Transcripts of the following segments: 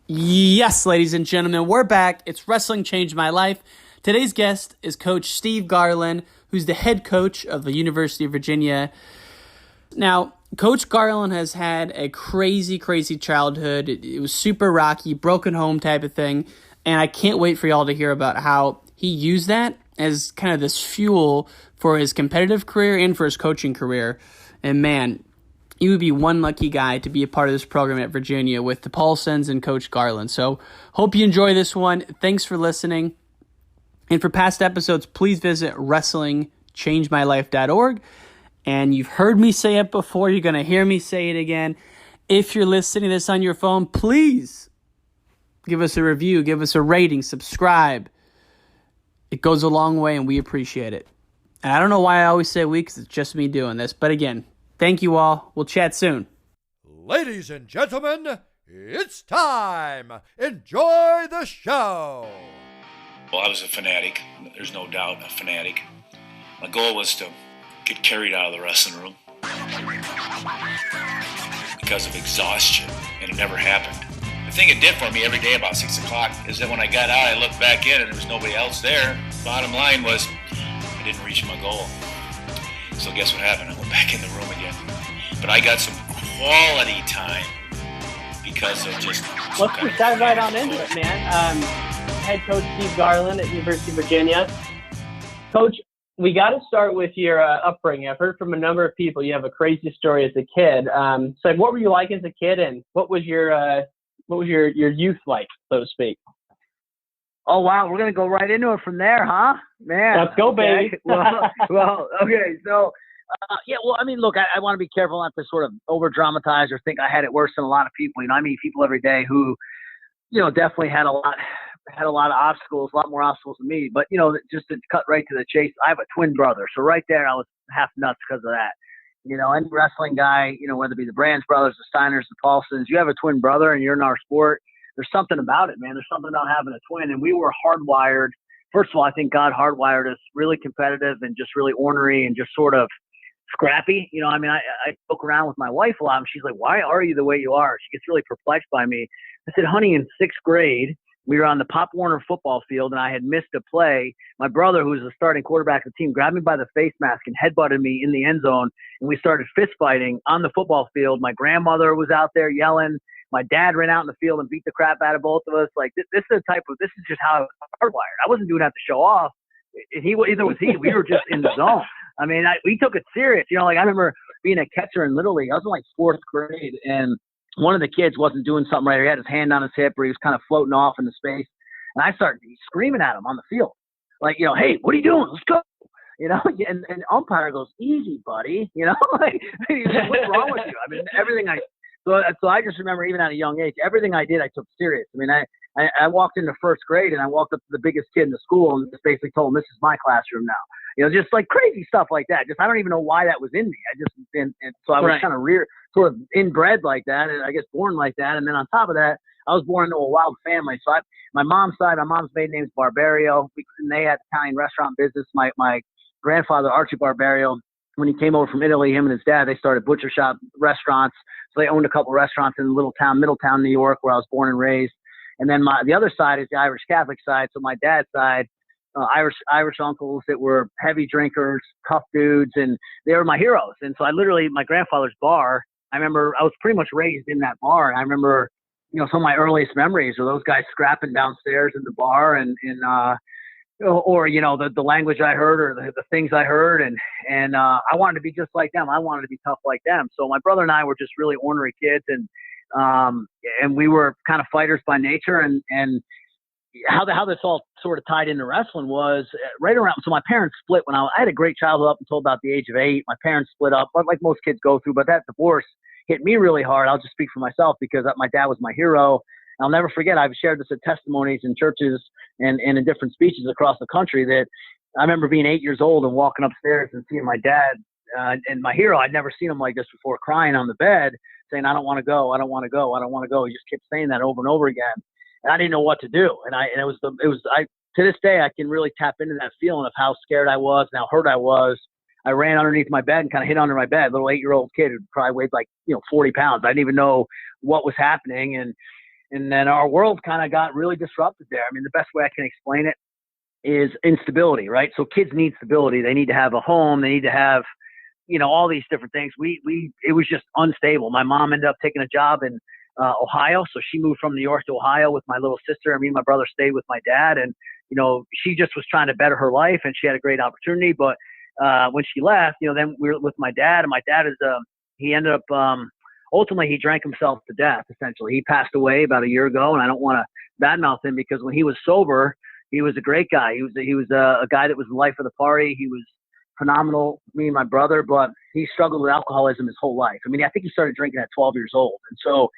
Yes, ladies and gentlemen, we're back. It's Wrestling Changed My Life. Today's guest is Coach Steve Garland, who's the head coach of the University of Virginia. Now, Coach Garland has had a crazy, crazy childhood. It was super rocky, broken home type of thing, and I can't wait for y'all to hear about how he used that as kind of this fuel for his competitive career and for his coaching career. And man, you would be one lucky guy to be a part of this program at Virginia with the Paulsons and Coach Garland. So hope you enjoy this one. Thanks for listening. And for past episodes, please visit wrestlingchangemylife.org. And you've heard me say it before. You're going to hear me say it again. If you're listening to this on your phone, please give us a review, give us a rating, subscribe. It goes a long way, and we appreciate it. And I don't know why I always say we, because it's just me doing this. But again, thank you all. We'll chat soon. Ladies and gentlemen, it's time. Enjoy the show. Well, I was a fanatic. There's no doubt a fanatic. My goal was to get carried out of the wrestling room because of exhaustion, and it never happened. The thing it did for me every day about 6 o'clock is that when I got out, I looked back in and there was nobody else there. Bottom line was I didn't reach my goal. So guess what happened? I went back in the room again. But I got some quality time because of just... Let's just dive right on into it, man. Head coach Steve Garland at University of Virginia. Coach, we got to start with your upbringing. I've heard from a number of people you have a crazy story as a kid. So what were you like as a kid, and what was your youth like, so to speak? Oh, wow. We're going to go right into it from there, huh? Man. Let's go, baby. Okay. So, I mean, look, I want to be careful not to sort of over-dramatize or think I had it worse than a lot of people. I meet people every day who, definitely had a lot of obstacles, a lot more obstacles than me. But, just to cut right to the chase, I have a twin brother. So right there, I was half nuts because of that. Any wrestling guy, whether it be the Brands brothers, the Steiners, the Paulsons, you have a twin brother and you're in our sport. There's something about it, man. There's something about having a twin. And we were hardwired. First of all, I think God hardwired us really competitive and just really ornery and just sort of scrappy. I joke around with my wife a lot, and she's like, why are you the way you are? She gets really perplexed by me. I said, honey, in sixth grade, we were on the Pop Warner football field, and I had missed a play. My brother, who was the starting quarterback of the team, grabbed me by the face mask and headbutted me in the end zone, and we started fist fighting on the football field. My grandmother was out there yelling. My dad ran out in the field and beat the crap out of both of us. Like, this is just how I was hardwired. I wasn't doing that to show off. Either was he. We were just in the zone. I mean, we took it serious. I remember being a catcher in Little League. I was in like fourth grade, and one of the kids wasn't doing something right. He had his hand on his hip, or he was kind of floating off into space. And I started screaming at him on the field. Like, hey, what are you doing? Let's go. And the umpire goes, easy, buddy. Like, what's wrong with you? I mean, so I just remember, even at a young age, everything I did, I took serious. I mean, I walked into first grade and I walked up to the biggest kid in the school and just basically told him, this is my classroom now. Just like crazy stuff like that. Just, I don't even know why that was in me. And so I was kind of sort of inbred like that, and I guess born like that. And then on top of that, I was born into a wild family. So my mom's maiden name is Barbario, and they had Italian restaurant business. My grandfather, Archie Barbario, when he came over from Italy, him and his dad, they started butcher shop restaurants. So they owned a couple restaurants in a little town, Middletown, New York, where I was born and raised. And then the other side is the Irish Catholic side. So my dad's side, Irish uncles that were heavy drinkers, tough dudes, and they were my heroes. And so my grandfather's bar, I remember I was pretty much raised in that bar. And I remember, some of my earliest memories are those guys scrapping downstairs in the bar the language I heard or the things I heard. And I wanted to be just like them. I wanted to be tough like them. So my brother and I were just really ornery kids, and we were kind of fighters by nature. And how this all sort of tied into wrestling was right around. So my parents split when I had a great childhood up until about the age of 8. My parents split up, like most kids go through, but that divorce hit me really hard. I'll just speak for myself because my dad was my hero. I'll never forget. I've shared this at testimonies in churches and in different speeches across the country that I remember being 8 years old and walking upstairs and seeing my dad and my hero. I'd never seen him like this before, crying on the bed, saying, I don't want to go. I don't want to go. I don't want to go. He just kept saying that over and over again. And I didn't know what to do. And to this day, I can really tap into that feeling of how scared I was and how hurt I was. I ran underneath my bed and kind of hid under my bed, little 8-year-old kid who probably weighed like, 40 pounds. I didn't even know what was happening. And And then our world kind of got really disrupted there. I mean, the best way I can explain it is instability, right? So kids need stability. They need to have a home. They need to have, all these different things. It was just unstable. My mom ended up taking a job in Ohio. So she moved from New York to Ohio with my little sister. And me and my brother stayed with my dad. And, she just was trying to better her life, and she had a great opportunity. But when she left, then we were with my dad, and my dad he ended up, ultimately he drank himself to death, essentially. He passed away about a year ago, and I don't want to badmouth him, because when he was sober, he was a great guy. He was a guy that was the life of the party. He was phenomenal, me and my brother, but he struggled with alcoholism his whole life. I mean, I think he started drinking at 12 years old. And so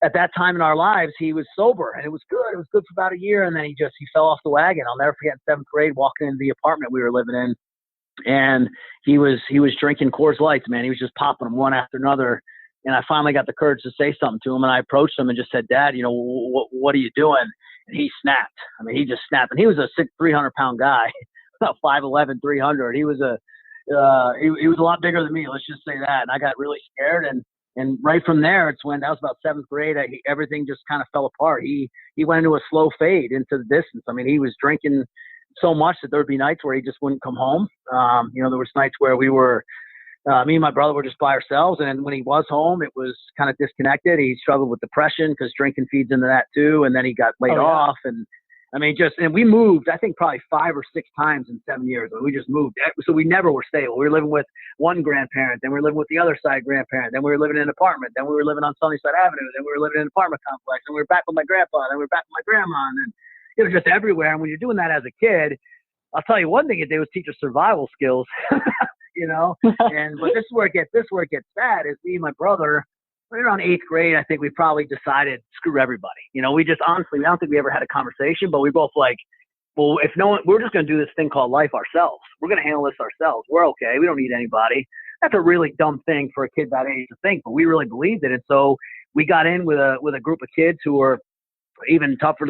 at that time in our lives, he was sober, and it was good. It was good for about a year, and then he fell off the wagon. I'll never forget, in 7th grade, walking into the apartment we were living in, and he was drinking Coors Lights, man. He was just popping them one after another. And I finally got the courage to say something to him, and I approached him and just said, "Dad, what are you doing?" And he snapped. I mean, he just snapped. And he was a 300-pound guy, about 5'11", 300. He was he was a lot bigger than me. Let's just say that. And I got really scared. And right from there, it's when that was about 7th grade. Everything just kind of fell apart. He went into a slow fade into the distance. I mean, he was drinking so much that there would be nights where he just wouldn't come home. There was nights where we were. Me and my brother were just by ourselves, and when he was home, it was kind of disconnected. He struggled with depression because drinking feeds into that too, and then he got laid off. And I mean, and we moved, I think probably 5 or 6 times in 7 years. We just moved, so we never were stable. We were living with one grandparent, then we were living with the other side grandparent, then we were living in an apartment, then we were living on Sunnyside Avenue, then we were living in an apartment complex, and we were back with my grandpa, then we were back with my grandma, and then it was just everywhere. And when you're doing that as a kid, I'll tell you one thing it did was teach us survival skills. But this is where it gets bad. Is me and my brother, right around 8th grade, I think we probably decided, screw everybody. We just honestly, I don't think we ever had a conversation, but we both like, well, if no one, we're just going to do this thing called life ourselves. We're going to handle this ourselves. We're okay. We don't need anybody. That's a really dumb thing for a kid that age to think, but we really believed it. And so we got in with a group of kids who were even tougher.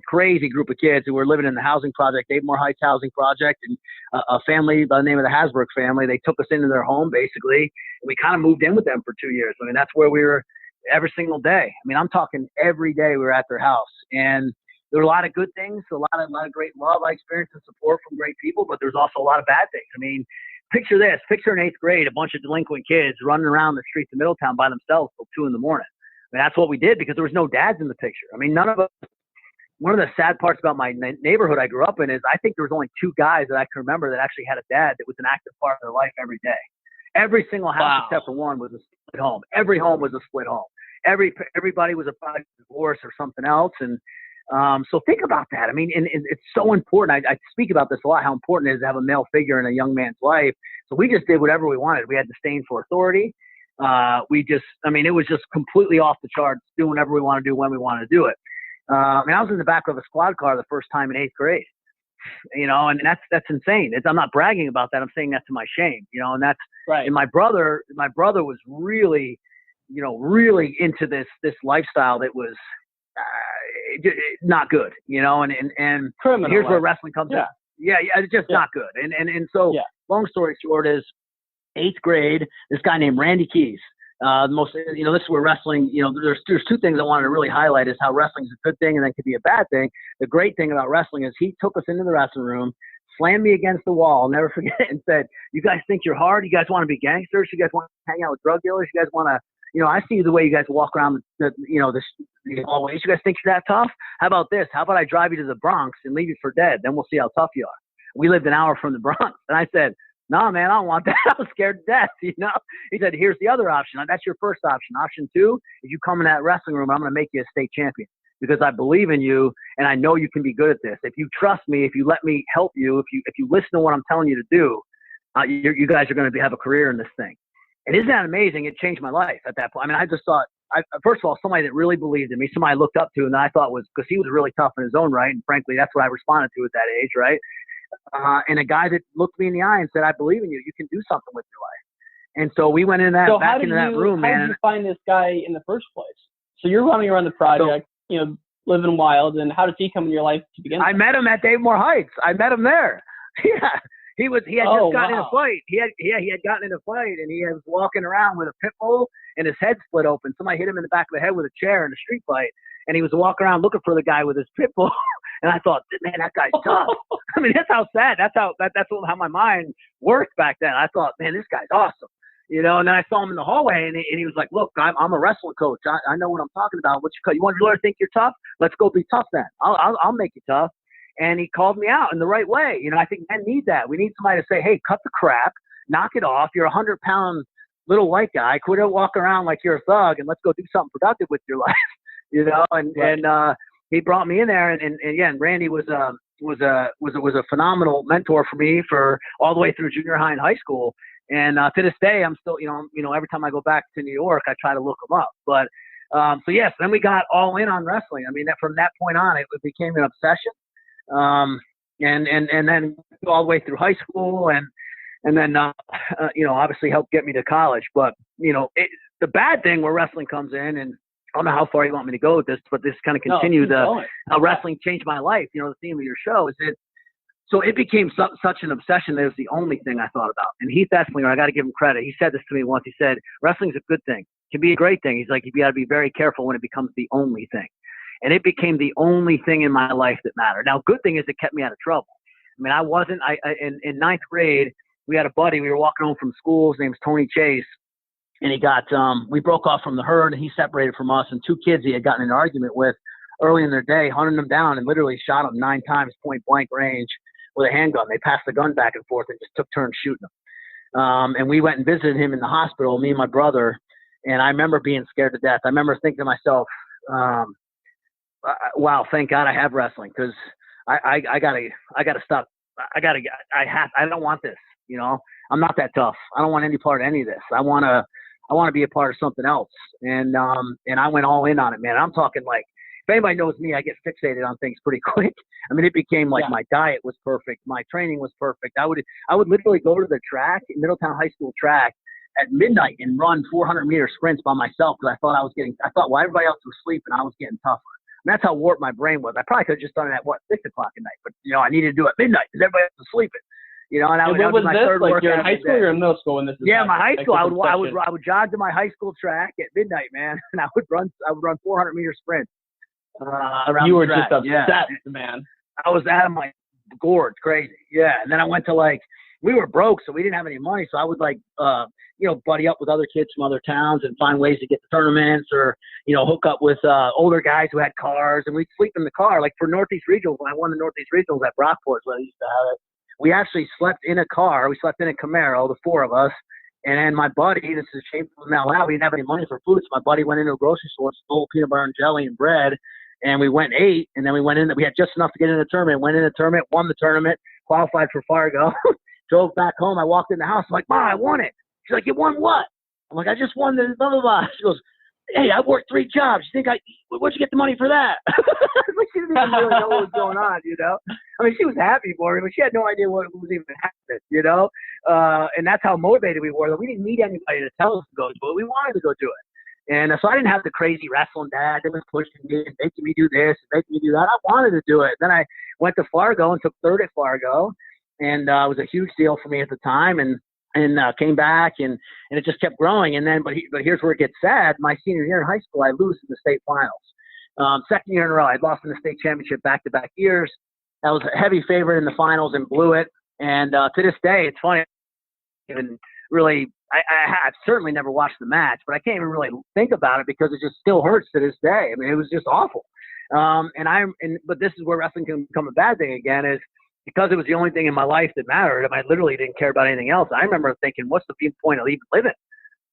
Crazy group of kids who were living in the housing project, Avamore Heights housing project, and a family by the name of the Hasbrook family. They took us into their home, basically, and we kind of moved in with them for 2 years. I mean, that's where we were every single day. I mean, I'm talking every day we were at their house, and there were a lot of good things, a lot of great love I experienced and support from great people, but there's also a lot of bad things. I mean, picture this. Picture in 8th grade, a bunch of delinquent kids running around the streets of Middletown by themselves till 2 in the morning. I mean, that's what we did because there was no dads in the picture. I mean, none of us. One of the sad parts about my neighborhood I grew up in is I think there was only 2 guys that I can remember that actually had a dad that was an active part of their life every day. Every single house except for one was a split home. Every home was a split home. Everybody was a product of divorce or something else. And so think about that. I mean, and it's so important. I speak about this a lot, how important it is to have a male figure in a young man's life. So we just did whatever we wanted. We had disdain for authority. It was just completely off the charts, doing whatever we want to do when we want to do it. I was in the back of a squad car the first time in 8th grade, and that's insane. I'm not bragging about that. I'm saying that to my shame, and that's right. And my brother was really, really into this lifestyle that was not good, and criminal. Here's where wrestling comes in. Yeah, it's just not good. And so long story short is 8th grade, this guy named Randy Keys. This is where wrestling, there's 2 things I wanted to really highlight is how wrestling is a good thing and then could be a bad thing. The great thing about wrestling is he took us into the wrestling room, slammed me against the wall, I'll never forget, and said, "You guys think you're hard? You guys want to be gangsters? You guys want to hang out with drug dealers? You guys want to, I see the way you guys walk around the hallways. You guys think you're that tough? How about this? How about I drive you to the Bronx and leave you for dead? Then we'll see how tough you are." We lived an hour from the Bronx. And I said, "No, man, I don't want that. I was scared to death." He said, "Here's the other option. That's your first option. Option 2 is you come in that wrestling room. I'm going to make you a state champion because I believe in you and I know you can be good at this. If you trust me, if you let me help you, if you listen to what I'm telling you to do, you guys are going to have a career in this thing." And isn't that amazing? It changed my life at that point. I mean, I just thought, first of all, somebody that really believed in me, somebody I looked up to, and I thought was because he was really tough in his own right, and frankly, that's what I responded to at that age, right? And a guy that looked me in the eye and said, "I believe in you. You can do something with your life." And so we went into that room, man. How did you find this guy in the first place? So you're running around the project, living wild, and how did he come in your life to begin with? I met him at Avamore Heights. I met him there. Yeah. He had just gotten in a fight. He had gotten in a fight, and he was walking around with a pit bull, and his head split open. Somebody hit him in the back of the head with a chair in a street fight. and he was walking around looking for the guy with his pit bull. And I thought, man, that guy's tough. I mean, that's how sad. That's how my mind worked back then. I thought, man, this guy's awesome. You know, and then I saw him in the hallway, and he was like, look, I'm a wrestling coach. I know what I'm talking about. You want to think you're tough? Let's go be tough then. I'll make you tough. And he called me out in the right way. You know, I think men need that. We need somebody to say, hey, cut the crap, knock it off. You're a 100-pound little white guy. Quit walking around like you're a thug, and let's go do something productive with your life. You know, and he brought me in there, and again, Randy was a phenomenal mentor for me for all the way through junior high and high school. And to this day, I'm still, you know, every time I go back to New York, I try to look him up. But so yes, then we got all in on wrestling. I mean, from that point on, it became an obsession. And then all the way through high school, and then you know, obviously helped get me to college. But you know, the bad thing where wrestling comes in, and I don't know how far you want me to go with this, but this kind of continue how wrestling changed my life. You know, the theme of your show is it. So it became such an obsession that it was the only thing I thought about. And Heath Esslinger, I got to give him credit. He said this to me once. He said, wrestling's a good thing. It can be a great thing. He's like, you got to be very careful when it becomes the only thing. And it became the only thing in my life that mattered. Now, good thing is it kept me out of trouble. I mean, in ninth grade, we had a buddy. We were walking home from school. His name's Tony Chase. And he got, we broke off from the herd, and he separated from us. And two kids he had gotten in an argument with early in their day, hunted them down and literally shot them 9 times point blank range with a handgun. They passed the gun back and forth and just took turns shooting him. And we went and visited him in the hospital, me and my brother. And I remember being scared to death. I remember thinking to myself, wow, thank God I have wrestling, because I gotta stop. I don't want this. You know, I'm not that tough. I don't want any part of any of this. I want to be a part of something else. And I went all in on it, man. I'm talking like, if anybody knows me, I get fixated on things pretty quick. I mean, it became like my diet was perfect. My training was perfect. I would literally go to the track, Middletown High School track, at midnight and run 400-meter sprints by myself, because I thought while everybody else was sleeping, I was getting tougher. And that's how warped my brain was. I probably could have just done it at 6 o'clock at night, but you know, I needed to do it at midnight because everybody else was sleeping. You know, and I would do my third workout. You're in high school or in middle school when this is happening? My high school. I would jog to my high school track at midnight, man, and I would run 400-meter sprints. Around you were the track. just obsessed, man. I was out of my gourd, crazy. Yeah, and then I went to we were broke, so we didn't have any money. So I would you know, buddy up with other kids from other towns and find ways to get to tournaments, or you know, hook up with older guys who had cars, and we'd sleep in the car. Like for Northeast Regionals, when I won the Northeast Regionals at Brockport, where I used to have it, we actually slept in a car. We slept in a Camaro, the 4 of us. And then my buddy, this is shameful now, we didn't have any money for food, so my buddy went into a grocery store, stole peanut butter and jelly and bread, and we went and ate, and then we went in. We had just enough to get in the tournament. Went in the tournament, won the tournament, qualified for Fargo, drove back home. I walked in the house. I'm like, Mom, I won it. She's like, you won what? I'm like, I just won the blah, blah, blah. She goes, hey, I worked 3 jobs. You think where'd you get the money for that? Like, she didn't even really know what was going on, you know? I mean, she was happy for me, but she had no idea what was even happening, you know? And that's how motivated we were. We didn't need anybody to tell us to go do it. We wanted to go do it. And so I didn't have the crazy wrestling dad that was pushing me and making me do this and making me do that. I wanted to do it. Then I went to Fargo and took 3rd at Fargo, and it was a huge deal for me at the time. And came back, and it just kept growing. And then, but here's where it gets sad. My senior year in high school, I lose in the state finals. 2nd year in a row, I'd lost in the state championship back-to-back years. I was a heavy favorite in the finals and blew it. And to this day, it's funny. Even really, I've certainly never watched the match, but I can't even really think about it because it just still hurts to this day. I mean, it was just awful. But this is where wrestling can become a bad thing again, is because it was the only thing in my life that mattered. I literally didn't care about anything else. I remember thinking, what's the point of even living?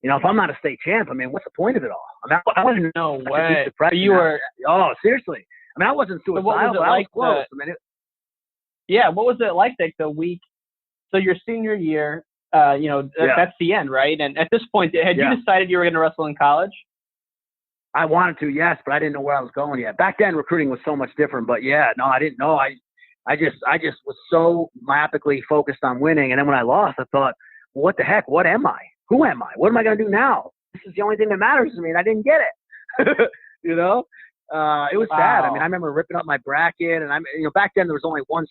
You know, if I'm not a state champ, I mean, what's the point of it all? I mean, I wasn't. No way. You were. Oh, seriously. I mean, I wasn't suicidal. So what was it like? Close. What was it like the week? So your senior year, you know, that's the end, right? And at this point, had you decided you were going to wrestle in college? I wanted to, yes, but I didn't know where I was going yet. Back then, recruiting was so much different. But yeah, no, I didn't know. I just was so myopically focused on winning. And then when I lost, I thought, well, what the heck? What am I? Who am I? What am I going to do now? This is the only thing that matters to me, and I didn't get it. You know, it was sad. I mean, I remember ripping up my bracket, and back then there was only one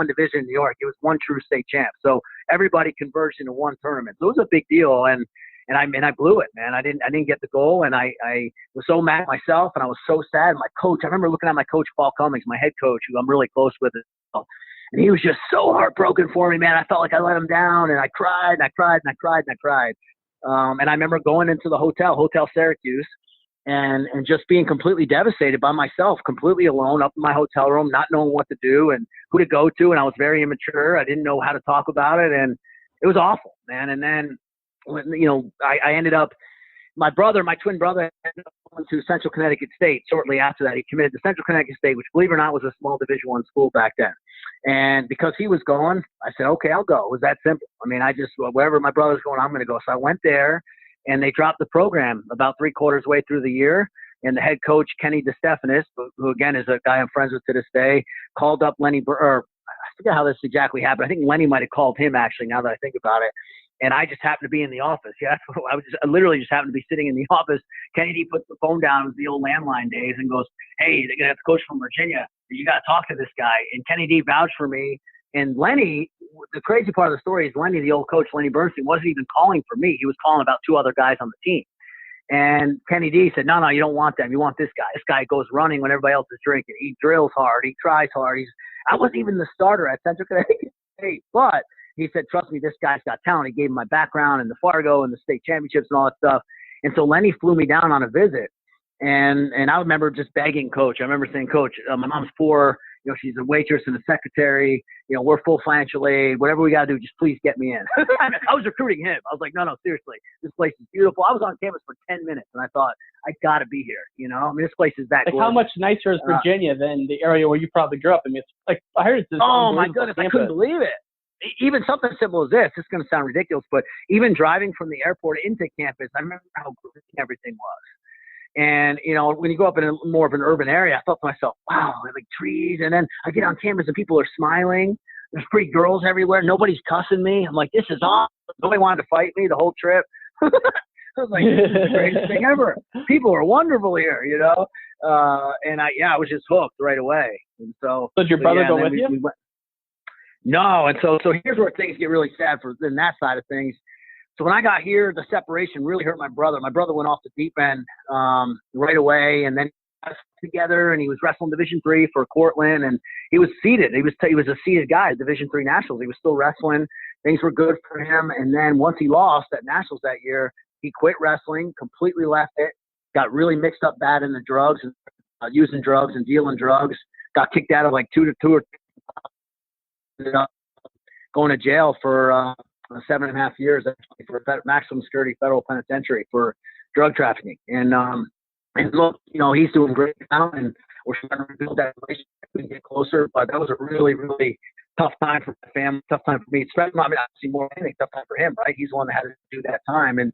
division in New York. It was one true state champ. So everybody converged into one tournament. So it was a big deal. And And I blew it, man. I didn't get the goal, and I was so mad at myself, and I was so sad. My coach, I remember looking at my coach, Paul Cummings, my head coach, who I'm really close with, and he was just so heartbroken for me, man. I felt like I let him down, and I cried, and I cried, and I cried, and I cried. And I remember going into the Hotel Syracuse, and just being completely devastated by myself, completely alone, up in my hotel room, not knowing what to do and who to go to. And I was very immature. I didn't know how to talk about it, and it was awful, man. And then, I ended up, my twin brother, ended up going to Central Connecticut State shortly after that. He committed to Central Connecticut State, which, believe it or not, was a small Division I school back then. And because he was going, I said, okay, I'll go. It was that simple. I mean, wherever my brother's going, I'm going to go. So I went there, and they dropped the program about 3/4 way through the year. And the head coach, Kenny DeStefanis, who again is a guy I'm friends with to this day, called up Lenny, I forget how this exactly happened. I think Lenny might have called him, actually, now that I think about it. And I just happened to be in the office. Yeah, I literally just happened to be sitting in the office. Kennedy puts the phone down. It was the old landline days, and goes, "Hey, they're gonna have the coach from Virginia. You got to talk to this guy." And Kennedy vouched for me. And Lenny, the crazy part of the story is Lenny, the old coach, Lenny Bernstein, wasn't even calling for me. He was calling about 2 other guys on the team. And Kenny D said, no, you don't want them. You want this guy. This guy goes running when everybody else is drinking. He drills hard. He tries hard. I wasn't even the starter at Central Connecticut State, but he said, trust me, this guy's got talent. He gave him my background in the Fargo and the state championships and all that stuff. And so Lenny flew me down on a visit. And I remember just begging Coach. I remember saying, Coach, my mom's poor. She's a waitress and a secretary. We're full financial aid. Whatever we got to do, just please get me in. I was recruiting him. I was like, no, seriously. This place is beautiful. I was on campus for 10 minutes, and I thought, I got to be here. I mean, this place is that gorgeous. How much nicer is Virginia than the area where you probably grew up? I mean, it's like, I heard it's this my goodness, campus. I couldn't believe it. Even something simple as this, it's going to sound ridiculous, but even driving from the airport into campus, I remember how green everything was. And, when you go up in more of an urban area, I thought to myself, wow, like trees. And then I get on campus and people are smiling. There's pretty girls everywhere. Nobody's cussing me. I'm like, this is awesome. Nobody wanted to fight me the whole trip. I was like, this is the greatest thing ever. People are wonderful here, and I was just hooked right away. And so did your brother go with you? We went, no. And so here's where things get really sad in that side of things. So when I got here, the separation really hurt my brother. My brother went off the deep end right away, and then us together, and he was wrestling Division III for Cortland, and he was seeded. He was a seeded guy at Division III Nationals. He was still wrestling. Things were good for him. And then once he lost at Nationals that year, he quit wrestling, completely left it, got really mixed up bad in the drugs, and using drugs and dealing drugs, got kicked out of like 2 or 3, going to jail for 7.5 years for maximum security federal penitentiary for drug trafficking. And look, he's doing great now, and we're starting to rebuild that relationship and get closer. But that was a really, really tough time for my family, tough time for me. Especially, obviously more than anything, tough time for him, right? He's the one that had to do that time, and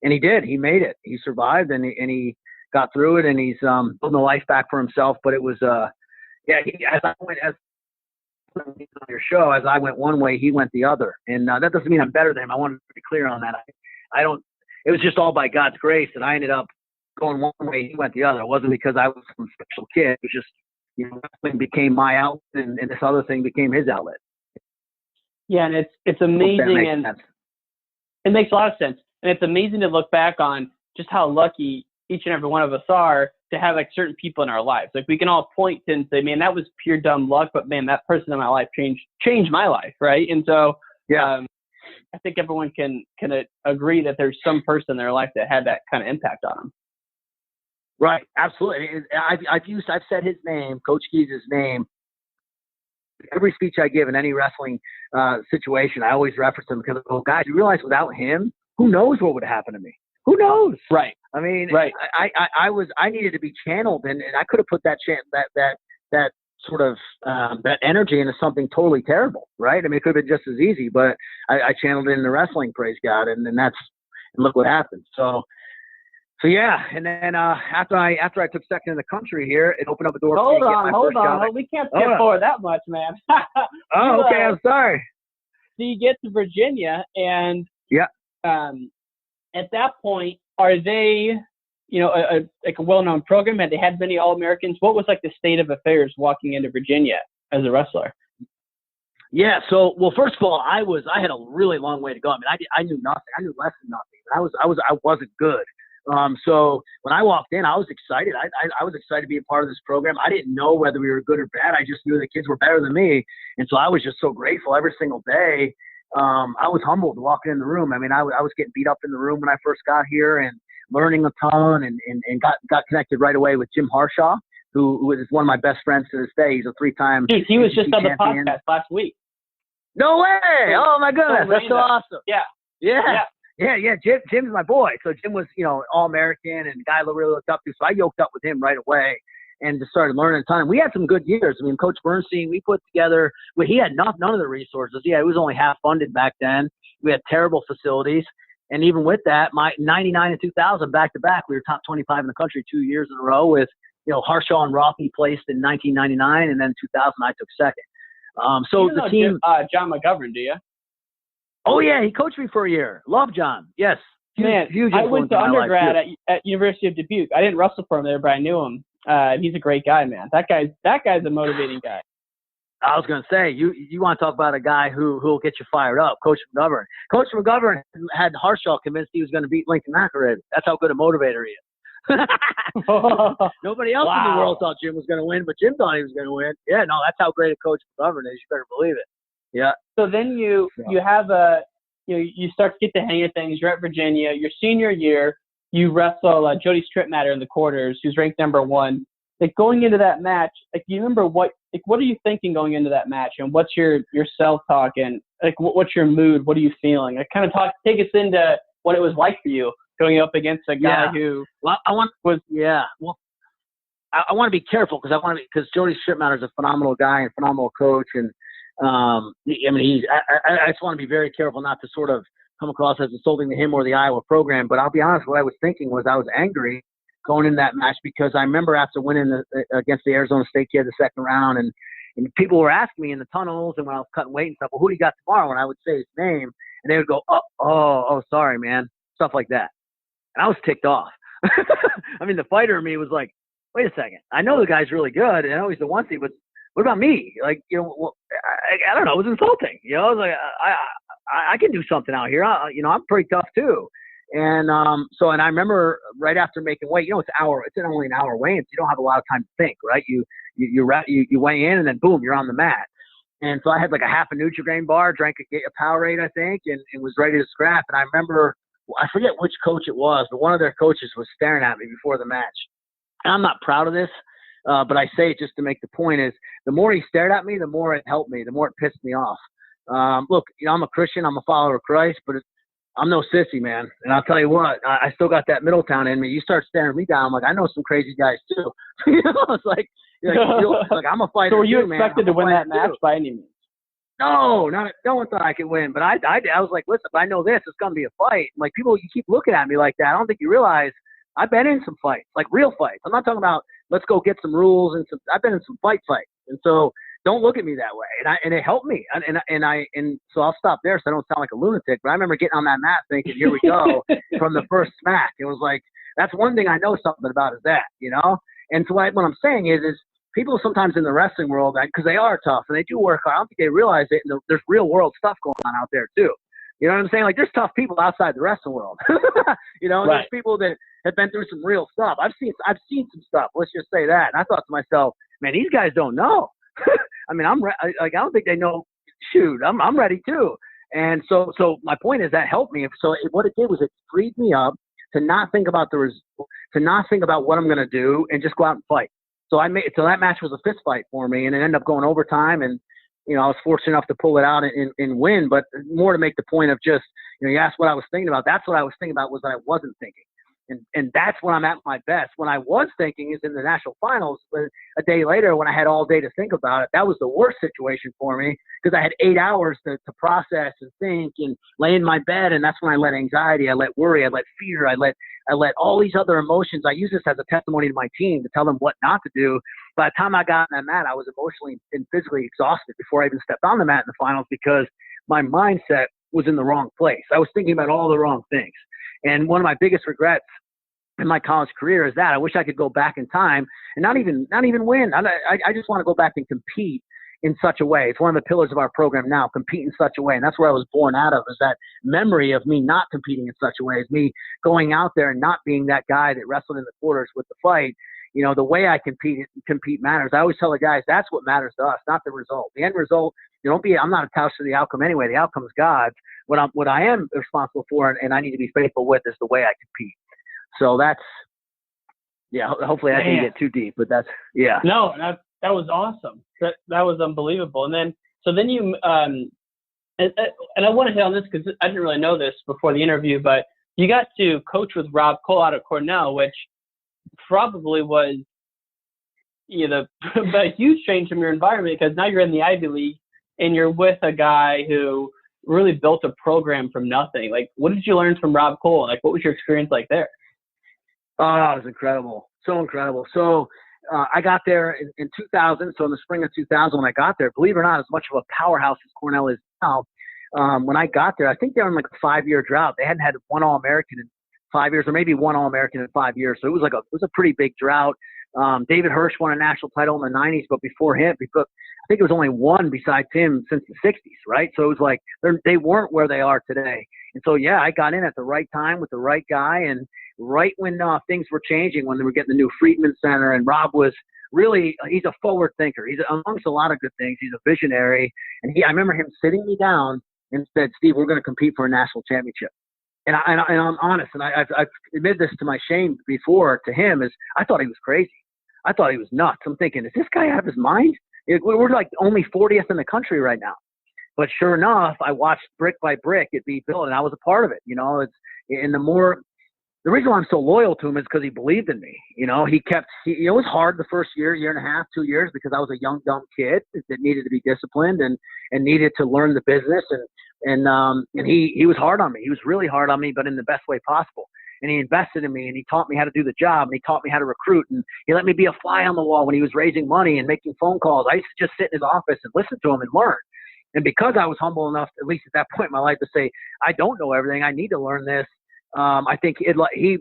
he did. He made it. He survived, and he got through it, and he's building a life back for himself. But it was, on your show, as I went one way, he went the other, and that doesn't mean I'm better than him. I want to be clear on that. I don't. It was just all by God's grace that I ended up going one way, he went the other. It wasn't because I was some special kid. It was just, wrestling became my outlet, and this other thing became his outlet. Yeah, and it's amazing, and sense. It makes a lot of sense. And it's amazing to look back on just how lucky each and every one of us are to have like certain people in our lives. Like we can all point to and say, man, that was pure dumb luck, but man, that person in my life changed my life, right? And so I think everyone can agree that there's some person in their life that had that kind of impact on them. Right, absolutely. I've said his name, Coach Keys' name. Every speech I give in any wrestling situation, I always reference him because I go, guys, you realize without him, who knows what would happen to me? Who knows? Right. I mean, right. I needed to be channeled, and I could have put that sort of that energy into something totally terrible, right? I mean, it could have been just as easy, but I channeled it into wrestling, praise God, and look what happened. So yeah, and then after I took second in the country here, it opened up a door. Hold on, we can't skip forward that much, man. Oh, okay, I'm sorry. So you get to Virginia, and at that point, are they, like a well-known program? Had they had many All-Americans? What was like the state of affairs walking into Virginia as a wrestler? Yeah. So, well, first of all, I had a really long way to go. I mean, I knew nothing. I knew less than nothing. I wasn't good. So when I walked in, I was excited. I was excited to be a part of this program. I didn't know whether we were good or bad. I just knew the kids were better than me. And so I was just so grateful every single day. I was humbled walking in the room. I mean, I was getting beat up in the room when I first got here and learning a ton and got connected right away with Jim Harshaw, who is one of my best friends to this day. He's a 3-time Dude, he was ACC just on the champion. podcast last week. No way! Oh my goodness, that's so awesome. Yeah. Jim's my boy. So Jim was, All-American and a guy I really looked up to. So I yoked up with him right away and just started learning a ton. And we had some good years. I mean, Coach Bernstein, we put together. He had none of the resources. Yeah, it was only half funded back then. We had terrible facilities. And even with that, my 99 and 2000 back to back, we were top 25 in the country 2 years in a row with, Harshaw and Rocky placed in 1999, and then 2000 I took second. So you the team. John McGovern, do you? Oh yeah, he coached me for a year. Love John. Yes. Huge I went to undergrad at University of Dubuque. I didn't wrestle for him there, but I knew him. He's a great guy, man. That guy's a motivating guy. I was gonna say, you want to talk about a guy who'll get you fired up, Coach McGovern. Coach McGovern had Harshaw convinced he was going to beat Lincoln McElroy. That's how good a motivator he is. Nobody else in the world thought Jim was going to win, but Jim thought he was going to win. Yeah, no, that's how great a Coach McGovern is. You better believe it. Yeah. So then you have you start to get the hang of things. You're at Virginia. Your senior year, you wrestle Jody Strittmatter in the quarters, who's ranked number 1. Like going into that match, like do you remember what are you thinking going into that match, and what's your self-talk, and like what's your mood? What are you feeling? Like kind of take us into what it was like for you going up against a guy who I want to be careful because Jody Strittmatter is a phenomenal guy and phenomenal coach, and I just want to be very careful not to sort of come across as insulting to him or the Iowa program. But I'll be honest, what I was thinking was I was angry going in that match because I remember after winning against the Arizona State kid the second round, and people were asking me in the tunnels and when I was cutting weight and stuff, well, who do you got tomorrow? And I would say his name, and they would go, oh, sorry, man, stuff like that. And I was ticked off. I mean, the fighter in me was like, wait a second. I know the guy's really good, and I know he's the one seed, but what about me? Like, I don't know. It was insulting. I was like, I can do something out here. I'm pretty tough too. And and I remember right after making weight, it's only an hour weigh-in, so you don't have a lot of time to think, right? You weigh in and then boom, you're on the mat. And so I had like a half a Nutri-Grain bar, drank a Powerade, I think, and was ready to scrap. And I remember, I forget which coach it was, but one of their coaches was staring at me before the match. And I'm not proud of this, but I say it just to make the point is the more he stared at me, the more it helped me, the more it pissed me off. Look, I'm a Christian, I'm a follower of Christ, but I'm no sissy, man. And I'll tell you what, I still got that Middletown in me. You start staring me down, I'm like, I know some crazy guys too. It's like I'm a fighter. So were you too, expected to win that match by any means? No one thought I could win. But I was like, listen, if I know this, it's going to be a fight. Like you keep looking at me like that. I don't think you realize I've been in some fights, like real fights. I'm not talking about let's go get some rules and I've been in some fights. And so don't look at me that way. And it helped me. And so I'll stop there so I don't sound like a lunatic. But I remember getting on that mat thinking, here we go from the first smack. It was like, that's one thing I know something about is that, And so what I'm saying is people sometimes in the wrestling world, because they are tough and they do work hard, I don't think they realize it. And there's real world stuff going on out there too. You know what I'm saying? Like there's tough people outside the wrestling world. Right. There's people that have been through some real stuff. I've seen some stuff. Let's just say that. And I thought to myself, man, these guys don't know. I mean, I don't think they know. Shoot, I'm ready too. And so my point is that helped me. So what it did was it freed me up to not think about to not think about what I'm going to do and just go out and fight. So that match was a fist fight for me, and it ended up going overtime. And I was fortunate enough to pull it out and win. But more to make the point of just you asked what I was thinking about. That's what I was thinking about was that I wasn't thinking. And that's when I'm at my best. When I was thinking is in the national finals, but a day later when I had all day to think about it, that was the worst situation for me because I had 8 hours to process and think and lay in my bed. And that's when I let anxiety, I let worry, I let fear, I let all these other emotions. I use this as a testimony to my team to tell them what not to do. By the time I got on that mat, I was emotionally and physically exhausted before I even stepped on the mat in the finals because my mindset was in the wrong place. I was thinking about all the wrong things. And one of my biggest regrets in my college career is that I wish I could go back in time and not even win. I just want to go back and compete in such a way. It's one of the pillars of our program now, compete in such a way. And that's where I was born out of, is that memory of me not competing in such a way, is me going out there and not being that guy that wrestled in the quarters with the fight. You know, the way I compete matters. I always tell the guys, that's what matters to us, not the result. The end result, I'm not attached to the outcome anyway. The outcome is God's. What I am responsible for and I need to be faithful with is the way I compete. So that's, hopefully I didn't get too deep, but that's, No, that was awesome. That was unbelievable. And then you, and I want to hit on this because I didn't really know this before the interview, but you got to coach with Rob Cole out at Cornell, which probably was a huge change from your environment, because now you're in the Ivy League and you're with a guy who really built a program from nothing. Like, what did you learn from Rob Cole? Like, what was your experience like there? Oh, it was incredible. So incredible. So I got there in 2000. So in the spring of 2000, when I got there, believe it or not, as much of a powerhouse as Cornell is now, when I got there, I think they were in like a 5-year drought. They hadn't had one All-American in 5 years, or maybe one All-American in 5 years. So it was a pretty big drought. David Hirsch won a national title in the 90s, but before him, I think it was only one besides him since the 60s, right? So it was like they weren't where they are today. And so, I got in at the right time with the right guy, and right when things were changing, when they were getting the new Friedman Center, and Rob was really, he's a forward thinker. He's amongst a lot of good things. He's a visionary. And I remember him sitting me down and said, "Steve, we're going to compete for a national championship." And I'm honest, and I've admitted this to my shame before to him, is I thought he was crazy. I thought he was nuts. I'm thinking, is this guy out of his mind? We're like only 40th in the country right now. But sure enough, I watched brick by brick it be built, and I was a part of it. The reason why I'm so loyal to him is because he believed in me. It was hard the first year and a half, 2 years, because I was a young, dumb kid that needed to be disciplined and needed to learn the business. And he was hard on me. He was really hard on me, but in the best way possible. And he invested in me, and he taught me how to do the job, and he taught me how to recruit, and he let me be a fly on the wall when he was raising money and making phone calls. I used to just sit in his office and listen to him and learn. And because I was humble enough, at least at that point in my life, to say, I don't know everything, I need to learn this, I think he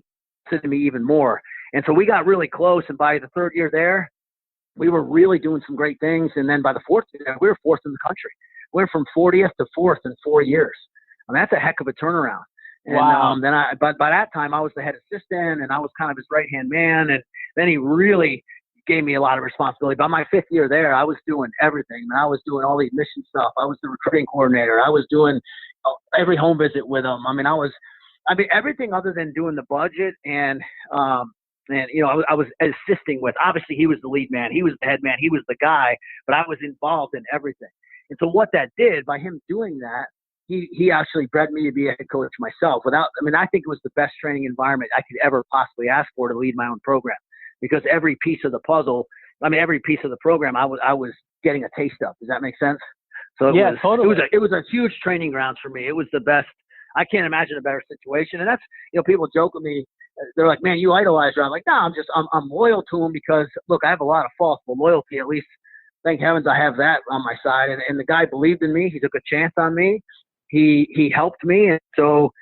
said to me even more. And so we got really close, and by the third year there, we were really doing some great things. And then by the fourth year, we were fourth in the country. We went from 40th to fourth in 4 years. I mean, that's a heck of a turnaround. And wow. But by that time, I was the head assistant, and I was kind of his right-hand man. And then he really gave me a lot of responsibility. By my 5th year there, I was doing everything. I was doing all the admission stuff. I was the recruiting coordinator. I was doing every home visit with him. I mean, everything other than doing the budget and I was assisting with. Obviously, he was the lead man. He was the head man. He was the guy. But I was involved in everything. And so what that did, by him doing that, he actually bred me to be a head coach myself. I think it was the best training environment I could ever possibly ask for to lead my own program, because every piece of the puzzle, every piece of the program, I was getting a taste of. Does that make sense? So totally. It was a huge training grounds for me. It was the best. I can't imagine a better situation. And that's, people joke with me. They're like, "Man, you idolize her." I'm like, "No, I'm loyal to him because, look, I have a lot of false loyalty. At least, thank heavens I have that on my side." And the guy believed in me. He took a chance on me. He helped me. And so,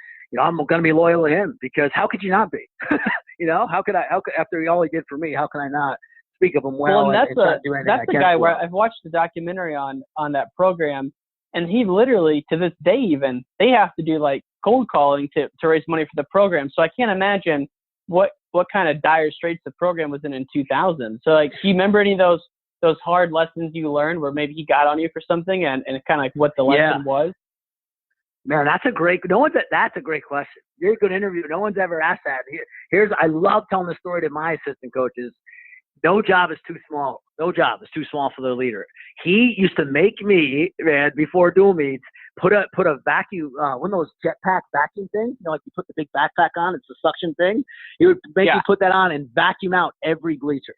I'm going to be loyal to him, because how could you not be? How could after all he did for me, how can I not speak of him well? And that's the guy where I've watched the documentary on that program, and he literally, to this day even, they have to do like cold calling to raise money for the program. So I can't imagine what kind of dire straits the program was in 2000. So like, do you remember any of those hard lessons you learned where maybe he got on you for something, and kind of like what the lesson was? Man, that's a great question. You're a good interviewer. No one's ever asked that. I love telling the story to my assistant coaches. No job is too small. No job is too small for their leader. He used to make me, man, before dual meets, put a vacuum, one of those jetpack vacuum things, like you put the big backpack on, it's a suction thing. He would make me put that on and vacuum out every bleacher.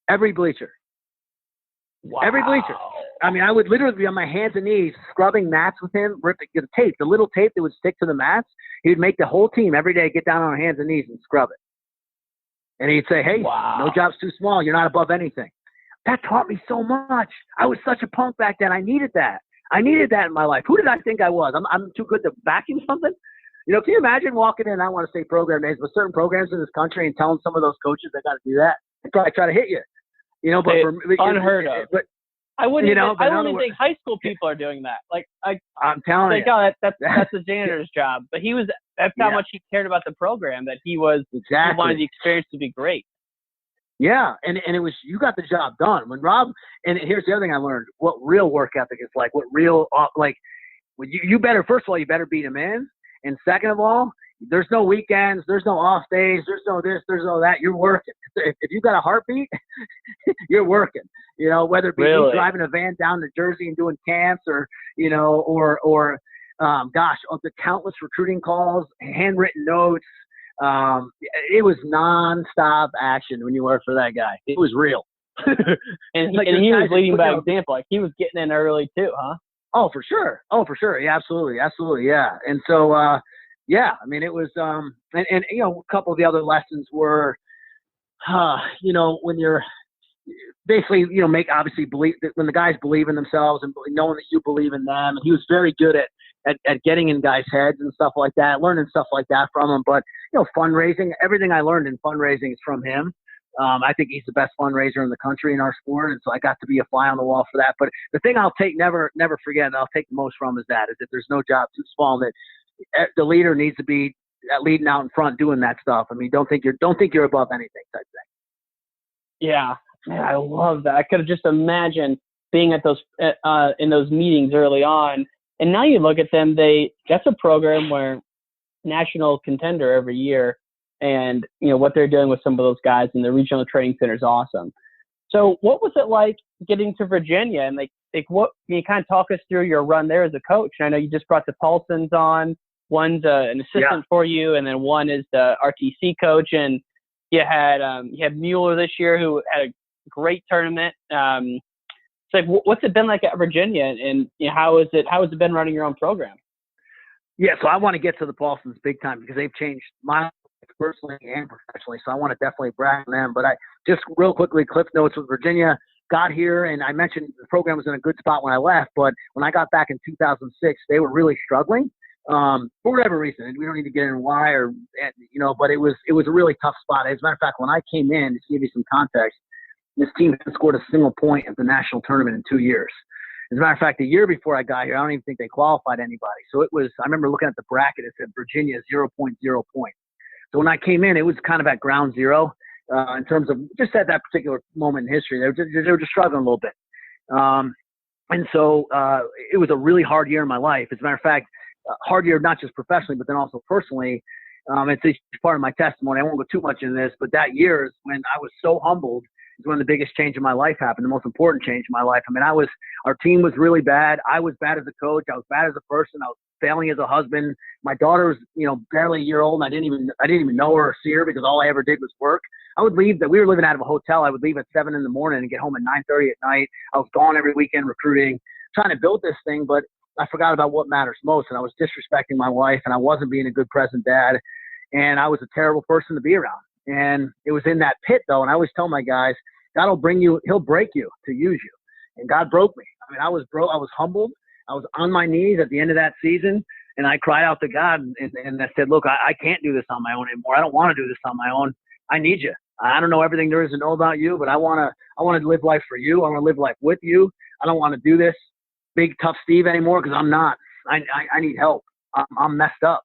Every bleacher. Wow. Every bleacher. I would literally be on my hands and knees scrubbing mats with him, ripping the tape, the little tape that would stick to the mats. He would make the whole team every day get down on our hands and knees and scrub it. And he'd say, "Hey, no job's too small. You're not above anything." That taught me so much. I was such a punk back then. I needed that. I needed that in my life. Who did I think I was? I'm too good to vacuum something? Can you imagine walking in, I don't want to say program names, but certain programs in this country, and telling some of those coaches they got to do that? They'd probably try to hit you. But for me, unheard of. I wouldn't. You know, I don't even think high school people are doing that. Like I'm telling you, oh, that's the janitor's job. But that's how much he cared about the program, that he wanted the experience to be great. Yeah, and it was, you got the job done. When Rob, and here's the other thing I learned: what real work ethic is like. What real you better, first of all, you better beat him in, and second of all, there's no weekends, there's no off days, there's no this, there's no that. You're working. If you got a heartbeat, you're working. You know, whether it be you driving a van down to Jersey and doing camps, or you know, or the countless recruiting calls, handwritten notes. It was nonstop action when you worked for that guy. It was real. and he was leading by example. Like, he was getting in early too, huh? Oh, for sure. Yeah, absolutely. Yeah. And so, yeah, I mean, it was, and you know, a couple of the other lessons were, you know, when you're basically, you know, believe that when the guys believe in themselves and knowing that you believe in them. And he was very good at getting in guys' heads and stuff like that, learning stuff like that from him. But, you know, fundraising, everything I learned in fundraising is from him. I think he's the best fundraiser in the country in our sport, and so I got to be a fly on the wall for that. But the thing I'll never forget, and I'll take the most from is that there's no job too small, and that the leader needs to be leading out in front, doing that stuff. I mean, don't think you're above anything type thing. Yeah, man, I love that. I could have just imagined being at those in those meetings early on, and now you look at them. That's a program where national contender every year. And, you know, what they're doing with some of those guys in the regional training center is awesome. So what was it like getting to Virginia? And like what, can you kind of talk us through your run there as a coach? I know you just brought the Paulsons on. One's an assistant for you, and then one is the RTC coach. And you had Mueller this year, who had a great tournament. It's like, what's it been like at Virginia? And you know, how has it been running your own program? Yeah, so I want to get to the Paulsons big time because they've changed my life personally and professionally. So I want to definitely brag on them. But I just real quickly, Cliff Notes with Virginia, got here, and I mentioned the program was in a good spot when I left. But when I got back in 2006, they were really struggling for whatever reason. And we don't need to get into why, or you know, but it was a really tough spot. As a matter of fact, when I came in, to give you some context, this team hadn't scored a single point at the national tournament in 2 years. As a matter of fact, the year before I got here, I don't even think they qualified anybody. So it was, I remember looking at the bracket, it said Virginia 0.0 points. So when I came in, it was kind of at ground zero in terms of just at that particular moment in history. They were just struggling a little bit. And so it was a really hard year in my life. As a matter of fact, hard year not just professionally, but then also personally. It's part of my testimony. I won't go too much into this, but that year is when I was so humbled. Is when the biggest change in my life happened, the most important change in my life. I mean, our team was really bad. I was bad as a coach. I was bad as a person. I was failing as a husband. My daughter was, you know, barely a year old, and I didn't even know her or see her because all I ever did was work. I would leave. We were living out of a hotel. I would leave at 7 in the morning and get home at 9:30 at night. I was gone every weekend recruiting, trying to build this thing, but I forgot about what matters most, and I was disrespecting my wife, and I wasn't being a good present dad, and I was a terrible person to be around. And it was in that pit, though, and I always tell my guys, God will bring you, he'll break you to use you. And God broke me. I mean, I was broke. I was humbled. I was on my knees at the end of that season, and I cried out to God, and I said, look, I can't do this on my own anymore. I don't want to do this on my own. I need you. I don't know everything there is to know about you, but I want to live life for you. I want to live life with you. I don't want to do this big, tough Steve anymore because I'm not. I need help. I'm messed up.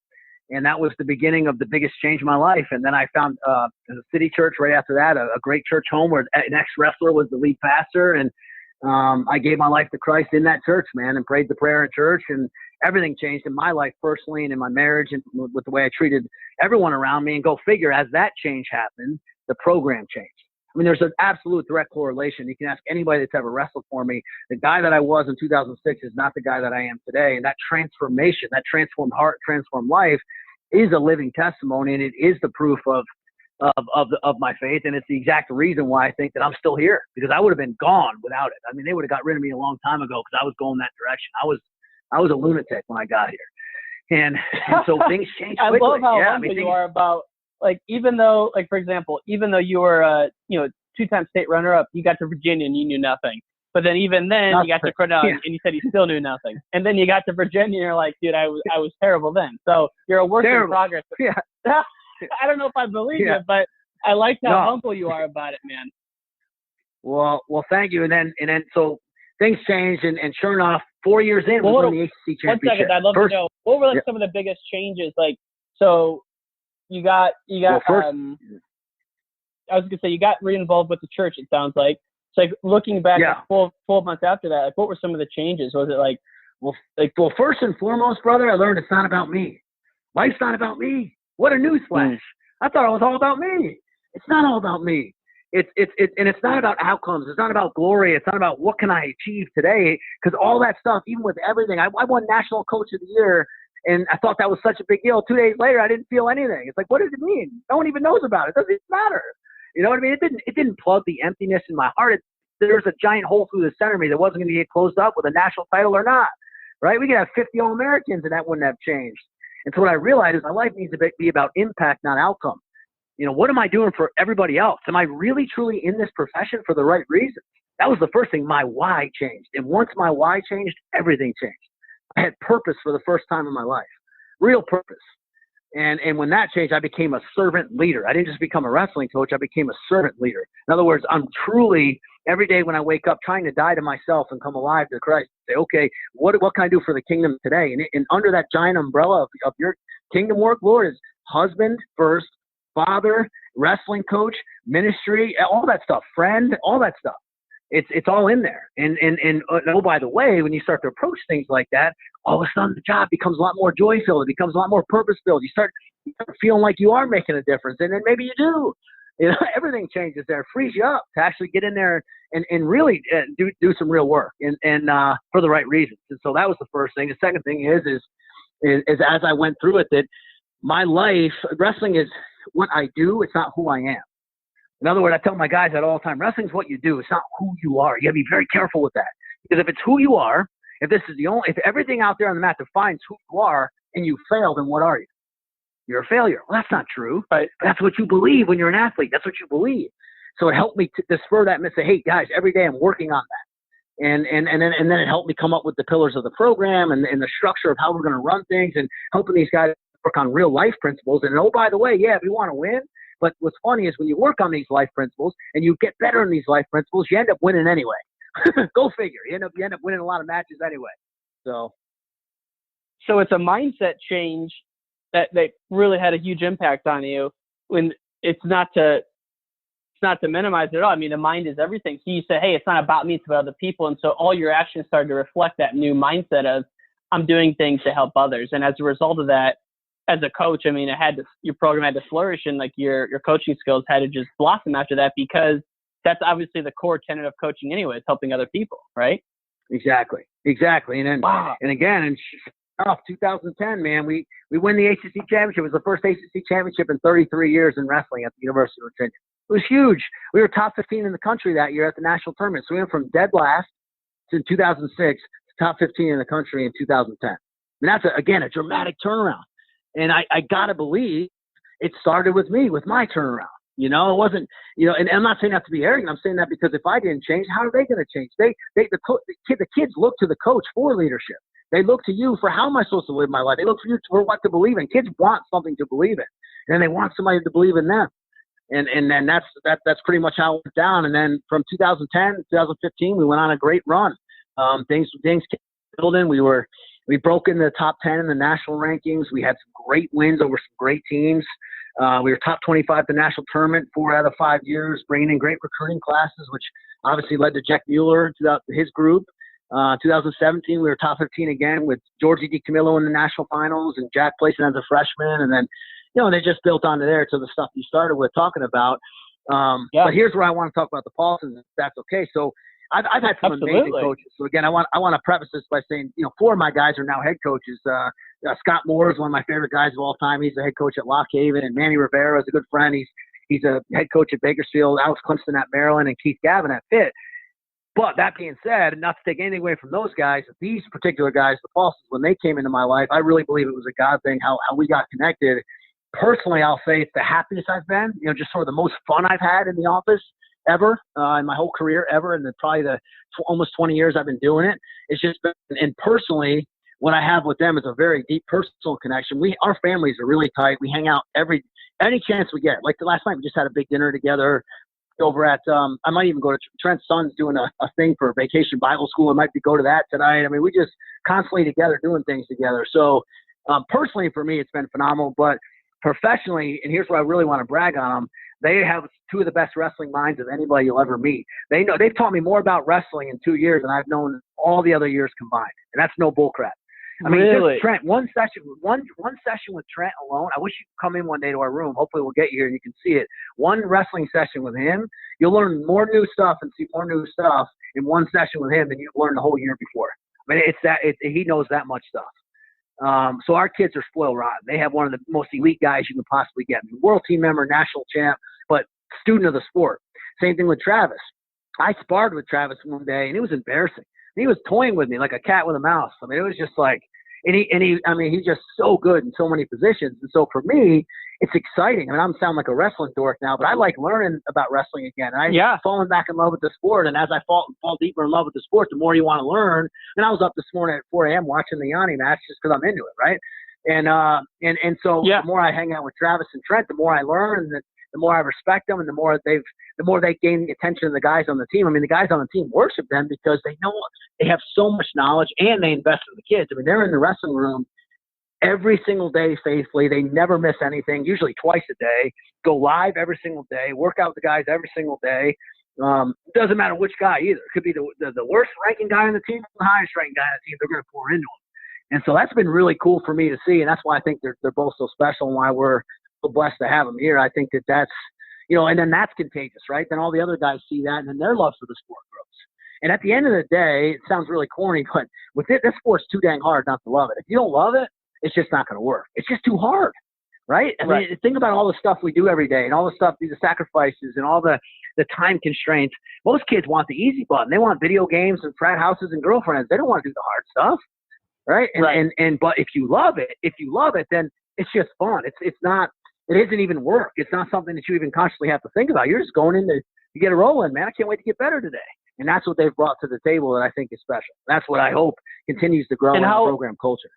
And that was the beginning of the biggest change in my life. And then I found a city church right after that, a great church home where an ex-wrestler was the lead pastor. And I gave my life to Christ in that church, man, and prayed the prayer in church. And everything changed in my life personally and in my marriage and with the way I treated everyone around me. And go figure, as that change happened, the program changed. I mean, there's an absolute direct correlation. You can ask anybody that's ever wrestled for me. The guy that I was in 2006 is not the guy that I am today. And that transformation, that transformed heart, transformed life is a living testimony. And it is the proof of my faith. And it's the exact reason why I think that I'm still here, because I would have been gone without it. I mean, they would have got rid of me a long time ago because I was going that direction. I was a lunatic when I got here. And so things changed quickly. I love how humble you are about, like, even though, like, for example, even though you were, two-time state runner-up, you got to Virginia and you knew nothing. But then even then, you got to Cornell and you said you still knew nothing. And then you got to Virginia and you're like, dude, I was terrible then. So you're a work in progress. Yeah. I don't know if I believe it, but I like how humble you are about it, man. Well, thank you. And then so things changed, and sure enough, 4 years in, we won the ACC Championship. 1 second, I'd love to know, what were like some of the biggest changes? Like, so you got Well, first, I was gonna say you got re-involved with the church. It sounds like. So like looking back, Yeah. like 12 months after that, like what were some of the changes? Was it like, well, first and foremost, brother, I learned it's not about me. Life's not about me. What a newsflash! I thought it was all about me. It's not all about me. And it's not about outcomes. It's not about glory. It's not about what can I achieve today. Because all that stuff, even with everything, I won National Coach of the Year, and I thought that was such a big deal. 2 days later, I didn't feel anything. It's like, what does it mean? No one even knows about it. It doesn't even matter. You know what I mean? It didn't plug the emptiness in my heart. There was a giant hole through the center of me that wasn't going to get closed up with a national title or not. Right? We could have 50 All-Americans, and that wouldn't have changed. And so what I realized is my life needs to be about impact, not outcome. You know, what am I doing for everybody else? Am I really, truly in this profession for the right reasons? That was the first thing. My why changed. And once my why changed, everything changed. I had purpose for the first time in my life, real purpose. And when that changed, I became a servant leader. I didn't just become a wrestling coach. I became a servant leader. In other words, I'm truly, every day when I wake up, trying to die to myself and come alive to Christ. Say, okay, what can I do for the kingdom today? And under that giant umbrella of your kingdom work, Lord, is husband first, father, wrestling coach, ministry, all that stuff, friend, all that stuff. It's all in there. And oh, by the way, when you start to approach things like that, all of a sudden the job becomes a lot more joy-filled. It becomes a lot more purpose-filled. You start feeling like you are making a difference, and then maybe you do. You know, everything changes there. It frees you up to actually get in there and really do some real work and for the right reasons. And so that was the first thing. The second thing is as I went through it, that my life, wrestling is what I do. It's not who I am. In other words, I tell my guys that all the time. Wrestling is what you do. It's not who you are. You got to be very careful with that. Because if it's who you are, if everything out there on the mat defines who you are and you fail, then what are you? You're a failure. Well, that's not true. Right? But that's what you believe when you're an athlete. That's what you believe. So it helped me to spur that and say, hey, guys, every day I'm working on that. And then it helped me come up with the pillars of the program and the structure of how we're going to run things and helping these guys work on real life principles. And oh, by the way, yeah, we want to win. But what's funny is when you work on these life principles and you get better in these life principles, you end up winning anyway. Go figure. You end up winning a lot of matches anyway. So it's a mindset change that really had a huge impact on you. When it's not to minimize it at all. I mean, the mind is everything. So you say, hey, it's not about me, it's about other people. And so all your actions started to reflect that new mindset of I'm doing things to help others. And as a result of that, as a coach, I mean, your program had to flourish, and like your coaching skills had to just blossom after that, because that's obviously the core tenet of coaching anyway, is helping other people, right? Exactly. And then, and again, in 2010, man, we win the ACC Championship. It was the first ACC Championship in 33 years in wrestling at the University of Virginia. It was huge. We were top 15 in the country that year at the national tournament. So we went from dead last in 2006 to top 15 in the country in 2010. I mean, that's, again, a dramatic turnaround. And I got to believe it started with me, with my turnaround. You know, it wasn't, you know, and I'm not saying that to be arrogant. I'm saying that because if I didn't change, how are they going to change? The kids look to the coach for leadership. They look to you for how am I supposed to live my life? They look for you for what to believe in. Kids want something to believe in, and they want somebody to believe in them. And then that's pretty much how it went down. And then from 2010 to 2015, we went on a great run. Things kept building. We broke in the top 10 in the national rankings. We had some great wins over some great teams. We were top 25 at the national tournament 4 out of 5 years, bringing in great recruiting classes, which obviously led to Jack Mueller, his group. 2017, we were top 15 again with Georgie DiCamillo in the national finals and Jack placing as a freshman. And then, you know, they just built onto there to the stuff you started with talking about. But here's where I want to talk about the Paulsons, if that's okay. So I've had some amazing coaches. So again, I want to preface this by saying, you know, 4 of my guys are now head coaches. Scott Moore is one of my favorite guys of all time. He's the head coach at Lock Haven, and Manny Rivera is a good friend. He's a head coach at Bakersfield, Alex Clemson at Maryland, and Keith Gavin at Pitt. But that being said, not to take anything away from those guys, these particular guys, the Paulsons, when they came into my life, I really believe it was a God thing, how we got connected. Personally, I'll say it's the happiest I've been, you know, just sort of the most fun I've had in the office ever, in my whole career ever, and probably the almost 20 years I've been doing it. It's just been, and personally, what I have with them is a very deep personal connection. Our families are really tight. We hang out any chance we get. Like the last night, we just had a big dinner together. over at, I might even go to Trent's son's doing a thing for Vacation Bible School. I might be go to that tonight. I mean, we just constantly together doing things together. So personally for me, it's been phenomenal, but professionally, and here's what I really want to brag on them. They have two of the best wrestling minds of anybody you'll ever meet. They've taught me more about wrestling in 2 years than I've known all the other years combined. And that's no bullcrap. I mean, Really? just Trent, one session with Trent alone. I wish you could come in one day to our room. Hopefully we'll get you here and you can see it. One wrestling session with him, you'll learn more new stuff and see more new stuff in one session with him than you've learned the whole year before. I mean, he knows that much stuff. So our kids are spoiled rotten. They have one of the most elite guys you can possibly get. World team member, national champ, but student of the sport. Same thing with Travis. I sparred with Travis one day, and it was embarrassing. He was toying with me like a cat with a mouse. I mean, it was just like, he's just so good in so many positions. And so for me, it's exciting. I mean, I'm sound like a wrestling dork now, but I like learning about wrestling again. And I'm falling back in love with the sport. And as I fall deeper in love with the sport, the more you want to learn. And I was up this morning at 4 a.m. watching the Yanni match just because I'm into it, right? And so the more I hang out with Travis and Trent, the more I learn, and the more I respect them, and the more they gain the attention of the guys on the team. I mean, the guys on the team worship them because they know they have so much knowledge and they invest in the kids. I mean, they're in the wrestling room every single day faithfully. They never miss anything, usually twice a day, go live every single day, work out with the guys every single day. Doesn't matter which guy either. It could be the worst ranking guy on the team, the highest ranking guy on the team. They're going to pour into them. And so that's been really cool for me to see. And that's why I think they're both so special and why we're so blessed to have them here. I think that's, and then that's contagious, right? Then all the other guys see that, and then their love for the sport grows. And at the end of the day, it sounds really corny, but with this sport's too dang hard not to love it. If you don't love it, it's just not going to work. It's just too hard, right? I mean, think about all the stuff we do every day and all the stuff, the sacrifices and all the time constraints. Most kids want the easy button. They want video games and frat houses and girlfriends. They don't want to do the hard stuff, right? But if you love it, then it's just fun. It's not. It isn't even work. It's not something that you even consciously have to think about. You're just going in to get a roll in, man. I can't wait to get better today. And that's what they've brought to the table that I think is special. That's what I hope continues to grow in the program culture.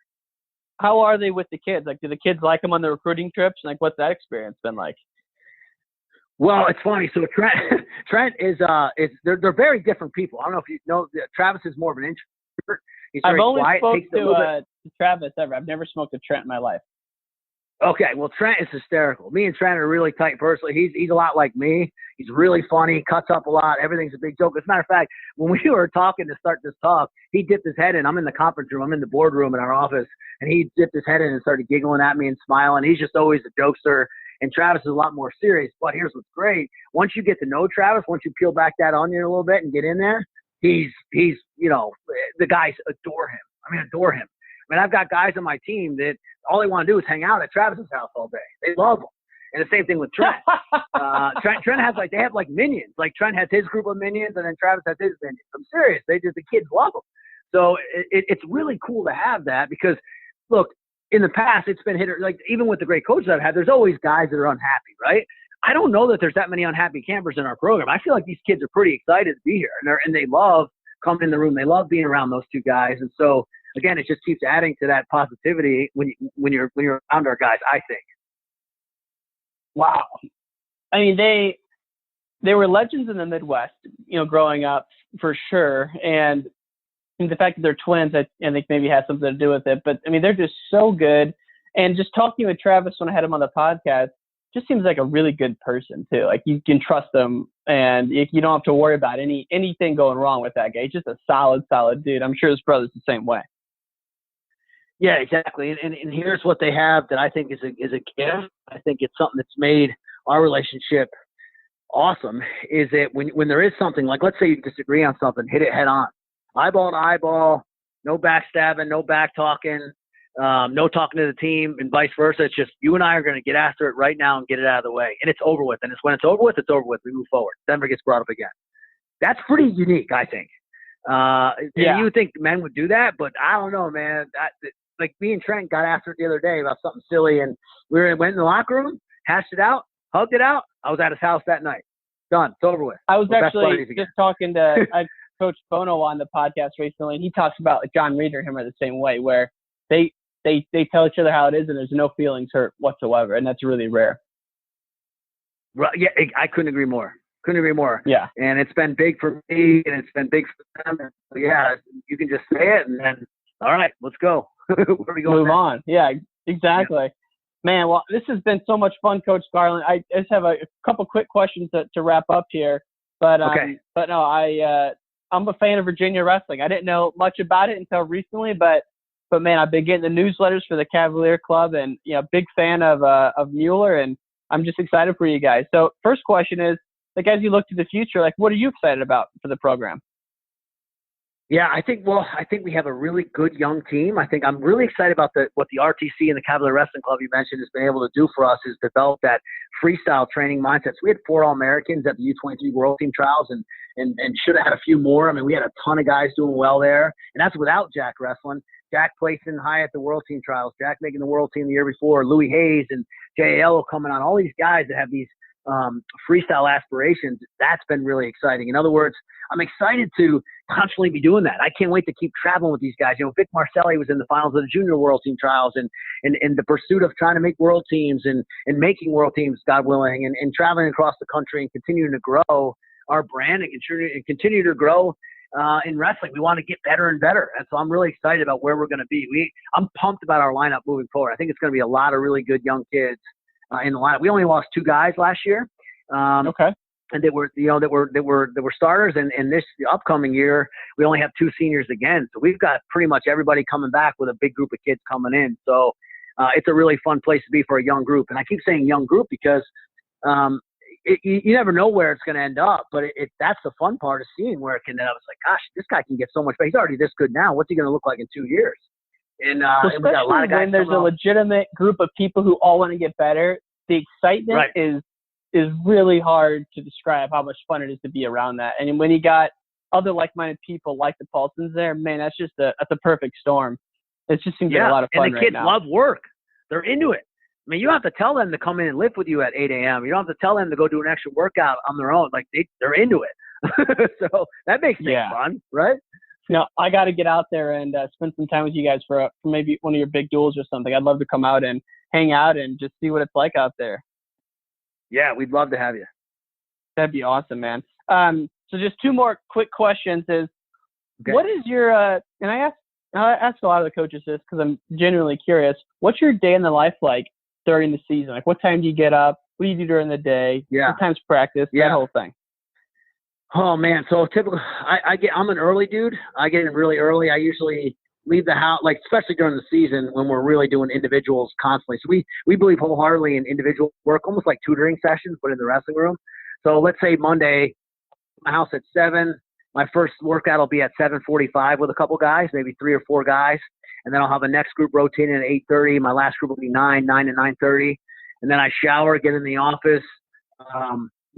How are they with the kids? Like, do the kids like them on the recruiting trips? Like, what's that experience been like? Well, it's funny. So Trent is they're very different people. I don't know if you know, Travis is more of an introvert. He's very quiet. I've only spoke to Travis ever. I've never smoked a Trent in my life. Okay, well, Trent is hysterical. Me and Trent are really tight personally. He's a lot like me. He's really funny, cuts up a lot. Everything's a big joke. As a matter of fact, when we were talking to start this talk, he dipped his head in. I'm in the conference room. I'm in the boardroom in our office, and he dipped his head in and started giggling at me and smiling. He's just always a jokester, and Travis is a lot more serious. But here's what's great. Once you get to know Travis, once you peel back that onion a little bit and get in there, he's the guys adore him. I mean, adore him. I mean, I've got guys on my team that all they want to do is hang out at Travis's house all day. They love him. And the same thing with Trent. Trent has they have minions. Like Trent has his group of minions, and then Travis has his minions. I'm serious. The kids love him. So it's really cool to have that because, look, in the past it's been even with the great coaches I've had, there's always guys that are unhappy, right? I don't know that there's that many unhappy campers in our program. I feel like these kids are pretty excited to be here, and they love coming in the room. They love being around those two guys, and so. Again, it just keeps adding to that positivity when you're around our guys, I think. Wow. I mean, they were legends in the Midwest, growing up for sure. And the fact that they're twins, I think maybe has something to do with it. But I mean, they're just so good. And just talking with Travis when I had him on the podcast, just seems like a really good person too. Like you can trust him and you don't have to worry about anything going wrong with that guy. He's just a solid dude. I'm sure his brother's the same way. Yeah, exactly. And here's what they have that I think is a gift. I think it's something that's made our relationship awesome. Is that when there is something like, let's say you disagree on something, hit it head on, eyeball to eyeball, no backstabbing, no back talking, no talking to the team, and vice versa. It's just you and I are going to get after it right now and get it out of the way, and it's over with. And when it's over with, it's over with. We move forward. It never gets brought up again. That's pretty unique, I think. You would think men would do that, but I don't know, man. Like me and Trent got after it the other day about something silly, and went in the locker room, hashed it out, hugged it out. I was at his house that night. Done. It's over with. I was actually just talking to Coach Bono on the podcast recently, and he talks about like John Reed or him are the same way, where they tell each other how it is, and there's no feelings hurt whatsoever, and that's really rare. Right? Yeah, I couldn't agree more. Couldn't agree more. Yeah. And it's been big for me, and it's been big for them. And so, yeah, you can just say it, and then, all right, let's go. Where are we going Move next? on. Yeah, exactly. Yeah. Man, well, this has been so much fun, Coach Garland. I just have a couple quick questions to wrap up here. But Okay. But no, I'm a fan of Virginia wrestling. I didn't know much about it until recently, but man, I've been getting the newsletters for the Cavalier Club, and big fan of Mueller, and I'm just excited for you guys. So first question is, like, as you look to the future, like, what are you excited about for the program? Yeah, I think we have a really good young team. I think I'm really excited about what the RTC and the Cavalier Wrestling Club you mentioned has been able to do for us is develop that freestyle training mindset. So we had 4 All-Americans at the U23 World Team Trials and should have had a few more. I mean, we had a ton of guys doing well there, and that's without Jack wrestling. Jack placing high at the World Team Trials, Jack making the World Team the year before, Louis Hayes and J.L. coming on, all these guys that have these freestyle aspirations. That's been really exciting. In other words, I'm excited to constantly be doing that. I can't wait to keep traveling with these guys. Vic Marcelli was in the finals of the Junior World Team Trials, and in the pursuit of trying to make world teams and making world teams, God willing, and traveling across the country and continuing to grow our brand and continue to grow in wrestling. We want to get better and better. And so I'm really excited about where we're going to be. I'm pumped about our lineup moving forward. I think it's going to be a lot of really good young kids in the lineup. We only lost 2 guys last year. Okay. And they were starters. And the upcoming year, we only have 2 seniors again. So we've got pretty much everybody coming back with a big group of kids coming in. So it's a really fun place to be for a young group. And I keep saying young group because you never know where it's going to end up, but that's the fun part of seeing where it can end up. It's like, gosh, this guy can get so much better. He's already this good now. What's he going to look like in 2 years? And we got a lot of guys. When there's a legitimate group of people who all want to get better, the excitement is really hard to describe how much fun it is to be around that. And when you got other like-minded people like the Paulsons there, man, that's a perfect storm. It's just going to get a lot of fun. And the kids now. love work. They're into it. I mean, you don't have to tell them to come in and lift with you at 8 a.m. You don't have to tell them to go do an extra workout on their own. Like, they're into it. So that makes things fun, right? No, I got to get out there and spend some time with you guys for maybe one of your big duels or something. I'd love to come out and hang out and just see what it's like out there. Yeah, we'd love to have you. That'd be awesome, man. So just 2 more quick questions is, what is your, and I ask a lot of the coaches this because I'm genuinely curious, what's your day in the life like during the season? Like, what time do you get up? What do you do during the day? Yeah. What time's practice? That whole thing. Oh man. So typical, I'm an early dude. I get in really early. I usually leave the house, like, especially during the season when we're really doing individuals constantly. So we believe wholeheartedly in individual work, almost like tutoring sessions, but in the wrestling room. So let's say Monday, my house at 7, my first workout will be at 7:45 with a couple guys, maybe 3 or 4 guys. And then I'll have a next group rotating at 8:30. My last group will be 9 to 9:30. And then I shower, get in the office,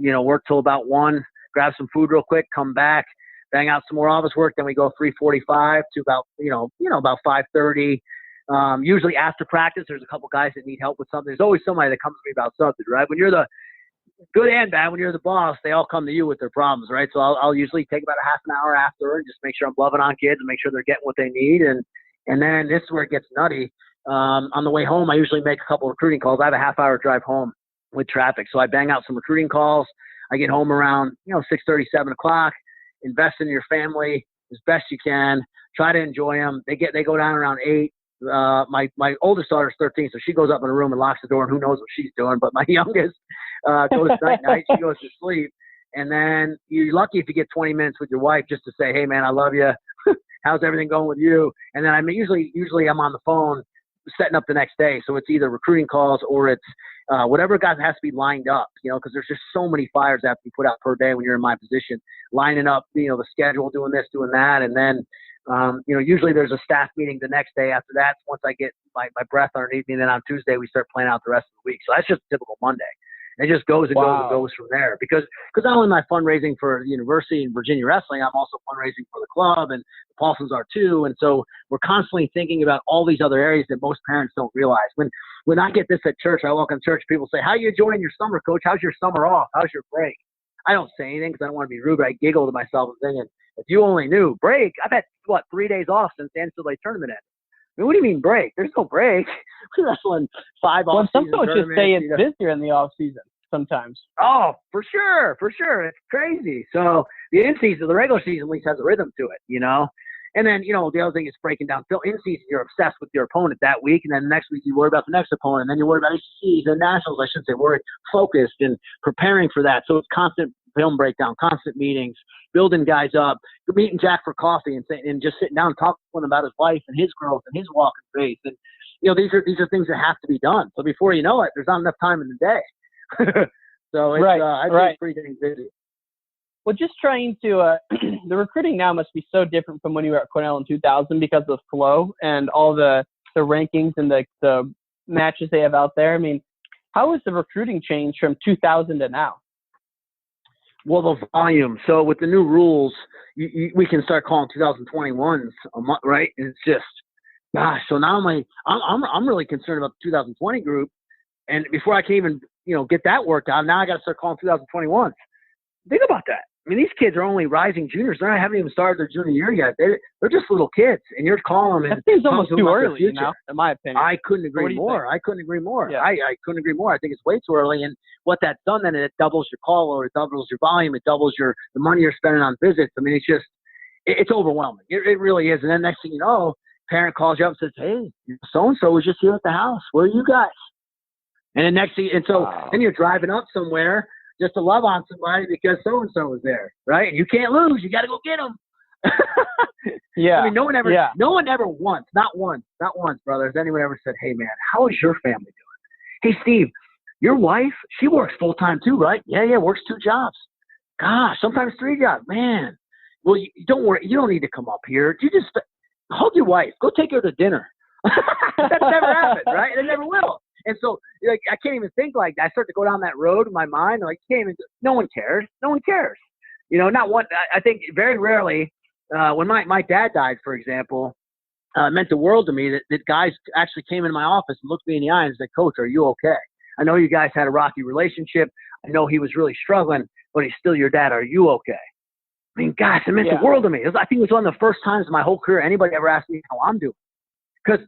work till about 1, grab some food real quick, come back, bang out some more office work. Then we go 3:45 to about 5:30. Usually after practice, there's a couple guys that need help with something. There's always somebody that comes to me about something, right? When you're the good and bad, when you're the boss, they all come to you with their problems, right? So I'll usually take about a half an hour after and just make sure I'm loving on kids and make sure they're getting what they need. And then this is where it gets nutty. On the way home, I usually make a couple recruiting calls. I have a half-hour drive home with traffic. So I bang out some recruiting calls. I get home around 6:30, 7 o'clock. Invest in your family as best you can. Try to enjoy them. They go down around 8. My oldest daughter's 13, so she goes up in a room and locks the door, and who knows what she's doing. But my youngest goes night. She goes to sleep. And then you're lucky if you get 20 minutes with your wife just to say, hey, man, I love you. How's everything going with you? And then usually I'm on the phone setting up the next day. So it's either recruiting calls or it's whatever guys has to be lined up, because there's just so many fires that have to be put out per day when you're in my position, lining up, the schedule, doing this, doing that. And then, usually there's a staff meeting the next day after that. Once I get my breath underneath me, and then on Tuesday, we start planning out the rest of the week. So that's just a typical Monday. It just goes and goes and goes from there. Because not only am I fundraising for the university and Virginia Wrestling, I'm also fundraising for the club, and the Paulsons are too. And so we're constantly thinking about all these other areas that most parents don't realize. When I get this at church, I walk in church, people say, how are you enjoying your summer, coach? How's your summer off? How's your break? I don't say anything because I don't want to be rude, but I giggle to myself and thinking, if you only knew, break, I've had, 3 days off since the NCAA tournament ended. I mean, what do you mean break? There's no break. We're wrestling 5 off-season some coaches say it's busier in the off-season. sometimes. Oh, for sure. It's crazy. So the in-season, the regular season at least has a rhythm to it, And then, the other thing is breaking down film. In season, you're obsessed with your opponent that week, and then the next week you worry about the next opponent, and then you worry about ACCs and nationals. I should say, we're focused and preparing for that. So it's constant film breakdown, constant meetings, building guys up, meeting Jack for coffee, and just sitting down and talking to him about his life and his growth and his walk in faith. And these are things that have to be done. So before you know it, there's not enough time in the day. So it's, I think it's pretty dang busy. Well, just trying to the recruiting now must be so different from when you were at Cornell in 2000 because of flow and all the rankings and the matches they have out there. I mean, how has the recruiting changed from 2000 to now? Well, the volume. So with the new rules, we can start calling 2021s a month, right? And it's just, gosh. So now I'm really concerned about the 2020 group, and before I can even get that worked out, now I got to start calling 2021s. Think about that. I mean, these kids are only rising juniors. They haven't even started their junior year yet. They're just little kids, and you're calling them. That seems almost too early, in my opinion. I couldn't agree more. Yeah. I couldn't agree more. I think it's way too early. And what that's done then, it doubles your call load, it doubles your volume, it doubles the money you're spending on visits. I mean, it's overwhelming. It really is. And then next thing you know, parent calls you up and says, "Hey, so-and-so was just here at the house. Where are you guys?" And then then you're driving up somewhere just to love on somebody because so-and-so was there, right? And you can't lose. You got to go get them. Yeah. I mean, no one ever once, not once, brother, has anyone ever said, "Hey, man, how is your family doing? Hey, Steve, your wife, she works full-time too, right?" Yeah, works 2 jobs. Gosh, sometimes 3 jobs. Man, well, don't worry. You don't need to come up here. You just hug your wife. Go take her to dinner. That's never happened, right? It never will. And so, I can't even think like that. I start to go down that road in my mind. No one cares. No one cares. Not one. I think very rarely, when my dad died, for example, it meant the world to me that guys actually came in my office and looked me in the eye and said, "Coach, are you okay? I know you guys had a rocky relationship. I know he was really struggling, but he's still your dad. Are you okay?" I mean, gosh, it meant the world to me. I think it was one of the first times in my whole career anybody ever asked me how I'm doing. Because,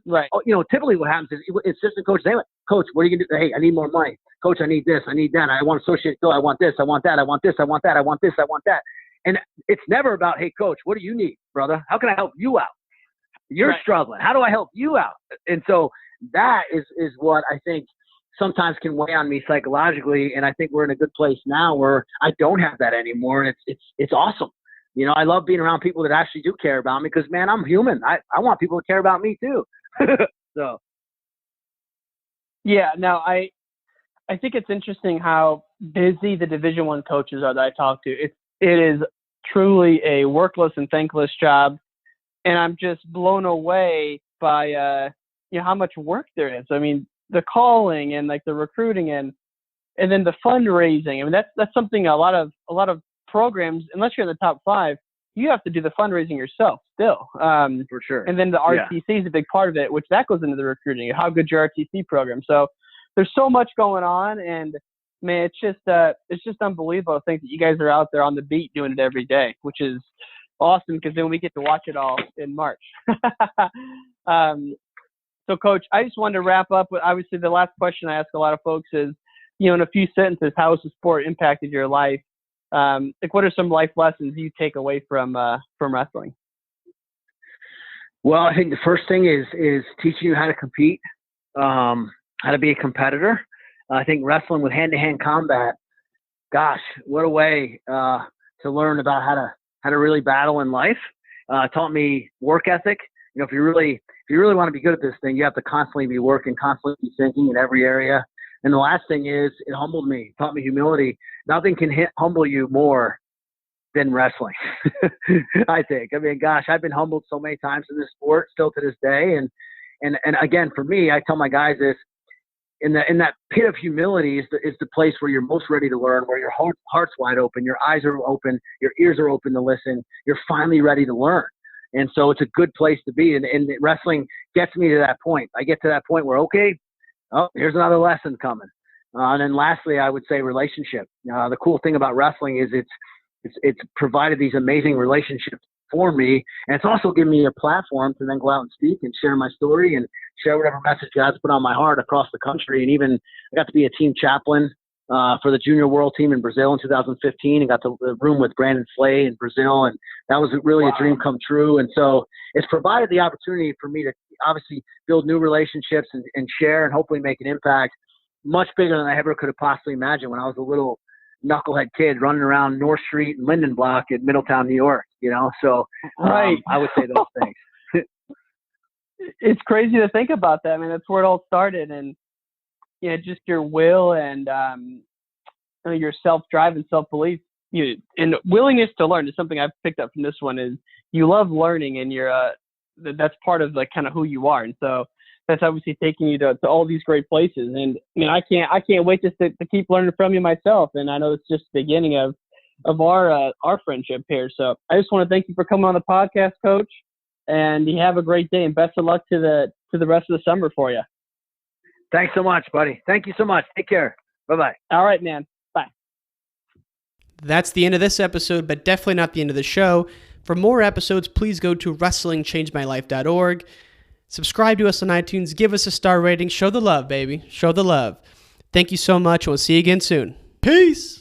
typically what happens is assistant coaches, they went, "Coach, what are you going to do? Hey, I need more money. Coach, I need this. I need that. I want associate. I want this. I want that. I want this. I want that. I want this. I want that." And it's never about, "Hey, coach, what do you need, brother? How can I help you out? You're struggling. How do I help you out?" And so that is what I think sometimes can weigh on me psychologically. And I think we're in a good place now where I don't have that anymore. And it's awesome. I love being around people that actually do care about me because, man, I'm human. I want people to care about me too. So. Yeah, no, I think it's interesting how busy the Division I coaches are that I talk to. It is truly a workless and thankless job, and I'm just blown away by how much work there is. I mean, the calling and the recruiting and then the fundraising. I mean, that's something a lot of programs, unless you're in the top 5, you have to do the fundraising yourself still. For sure. And then the RTC is a big part of it, which that goes into the recruiting. How good's your RTC program? So there's so much going on, and man, it's just unbelievable to think that you guys are out there on the beat doing it every day, which is awesome because then we get to watch it all in March. So, Coach, I just wanted to wrap up with, obviously, the last question I ask a lot of folks is, in a few sentences, how has the sport impacted your life? What are some life lessons you take away from wrestling? Well, I think the first thing is teaching you how to compete, how to be a competitor. I think wrestling with hand-to-hand combat, gosh, what a way to learn about how to really battle in life. Taught me work ethic. If you really want to be good at this thing, you have to constantly be working, constantly be thinking in every area. And the last thing is it humbled me, taught me humility. Nothing can humble you more than wrestling, I think. I mean, gosh, I've been humbled so many times in this sport, still to this day. And again, for me, I tell my guys this, in that pit of humility is the place where you're most ready to learn, where your heart's wide open, your eyes are open, your ears are open to listen. You're finally ready to learn. And so it's a good place to be. And wrestling gets me to that point. I get to that point where, okay, here's another lesson coming. And then lastly, I would say relationship. The cool thing about wrestling is it's provided these amazing relationships for me. And it's also given me a platform to then go out and speak and share my story and share whatever message God's put on my heart across the country. And even I got to be a team chaplain for the junior world team in Brazil in 2015 and got to room with Brandon Slay in Brazil. And that was really a dream come true. And so it's provided the opportunity for me to obviously build new relationships and share and hopefully make an impact much bigger than I ever could have possibly imagined when I was a little knucklehead kid running around North Street and Linden Block in Middletown, New York, So right. I would say those things. It's crazy to think about that. I mean, that's where it all started. And, just your will and your self-drive and self-belief, and willingness to learn is something I've picked up from this one. Is you love learning, and you're that's part of kind of who you are. And so that's obviously taking you to all these great places. And I can't wait just to keep learning from you myself. And I know it's just the beginning of our friendship here. So I just want to thank you for coming on the podcast, Coach. And you have a great day, and best of luck to the rest of the summer for you. Thanks so much, buddy. Thank you so much. Take care. Bye-bye. All right, man. Bye. That's the end of this episode, but definitely not the end of the show. For more episodes, please go to wrestlingchangemylife.org. Subscribe to us on iTunes. Give us a star rating. Show the love, baby. Show the love. Thank you so much. We'll see you again soon. Peace.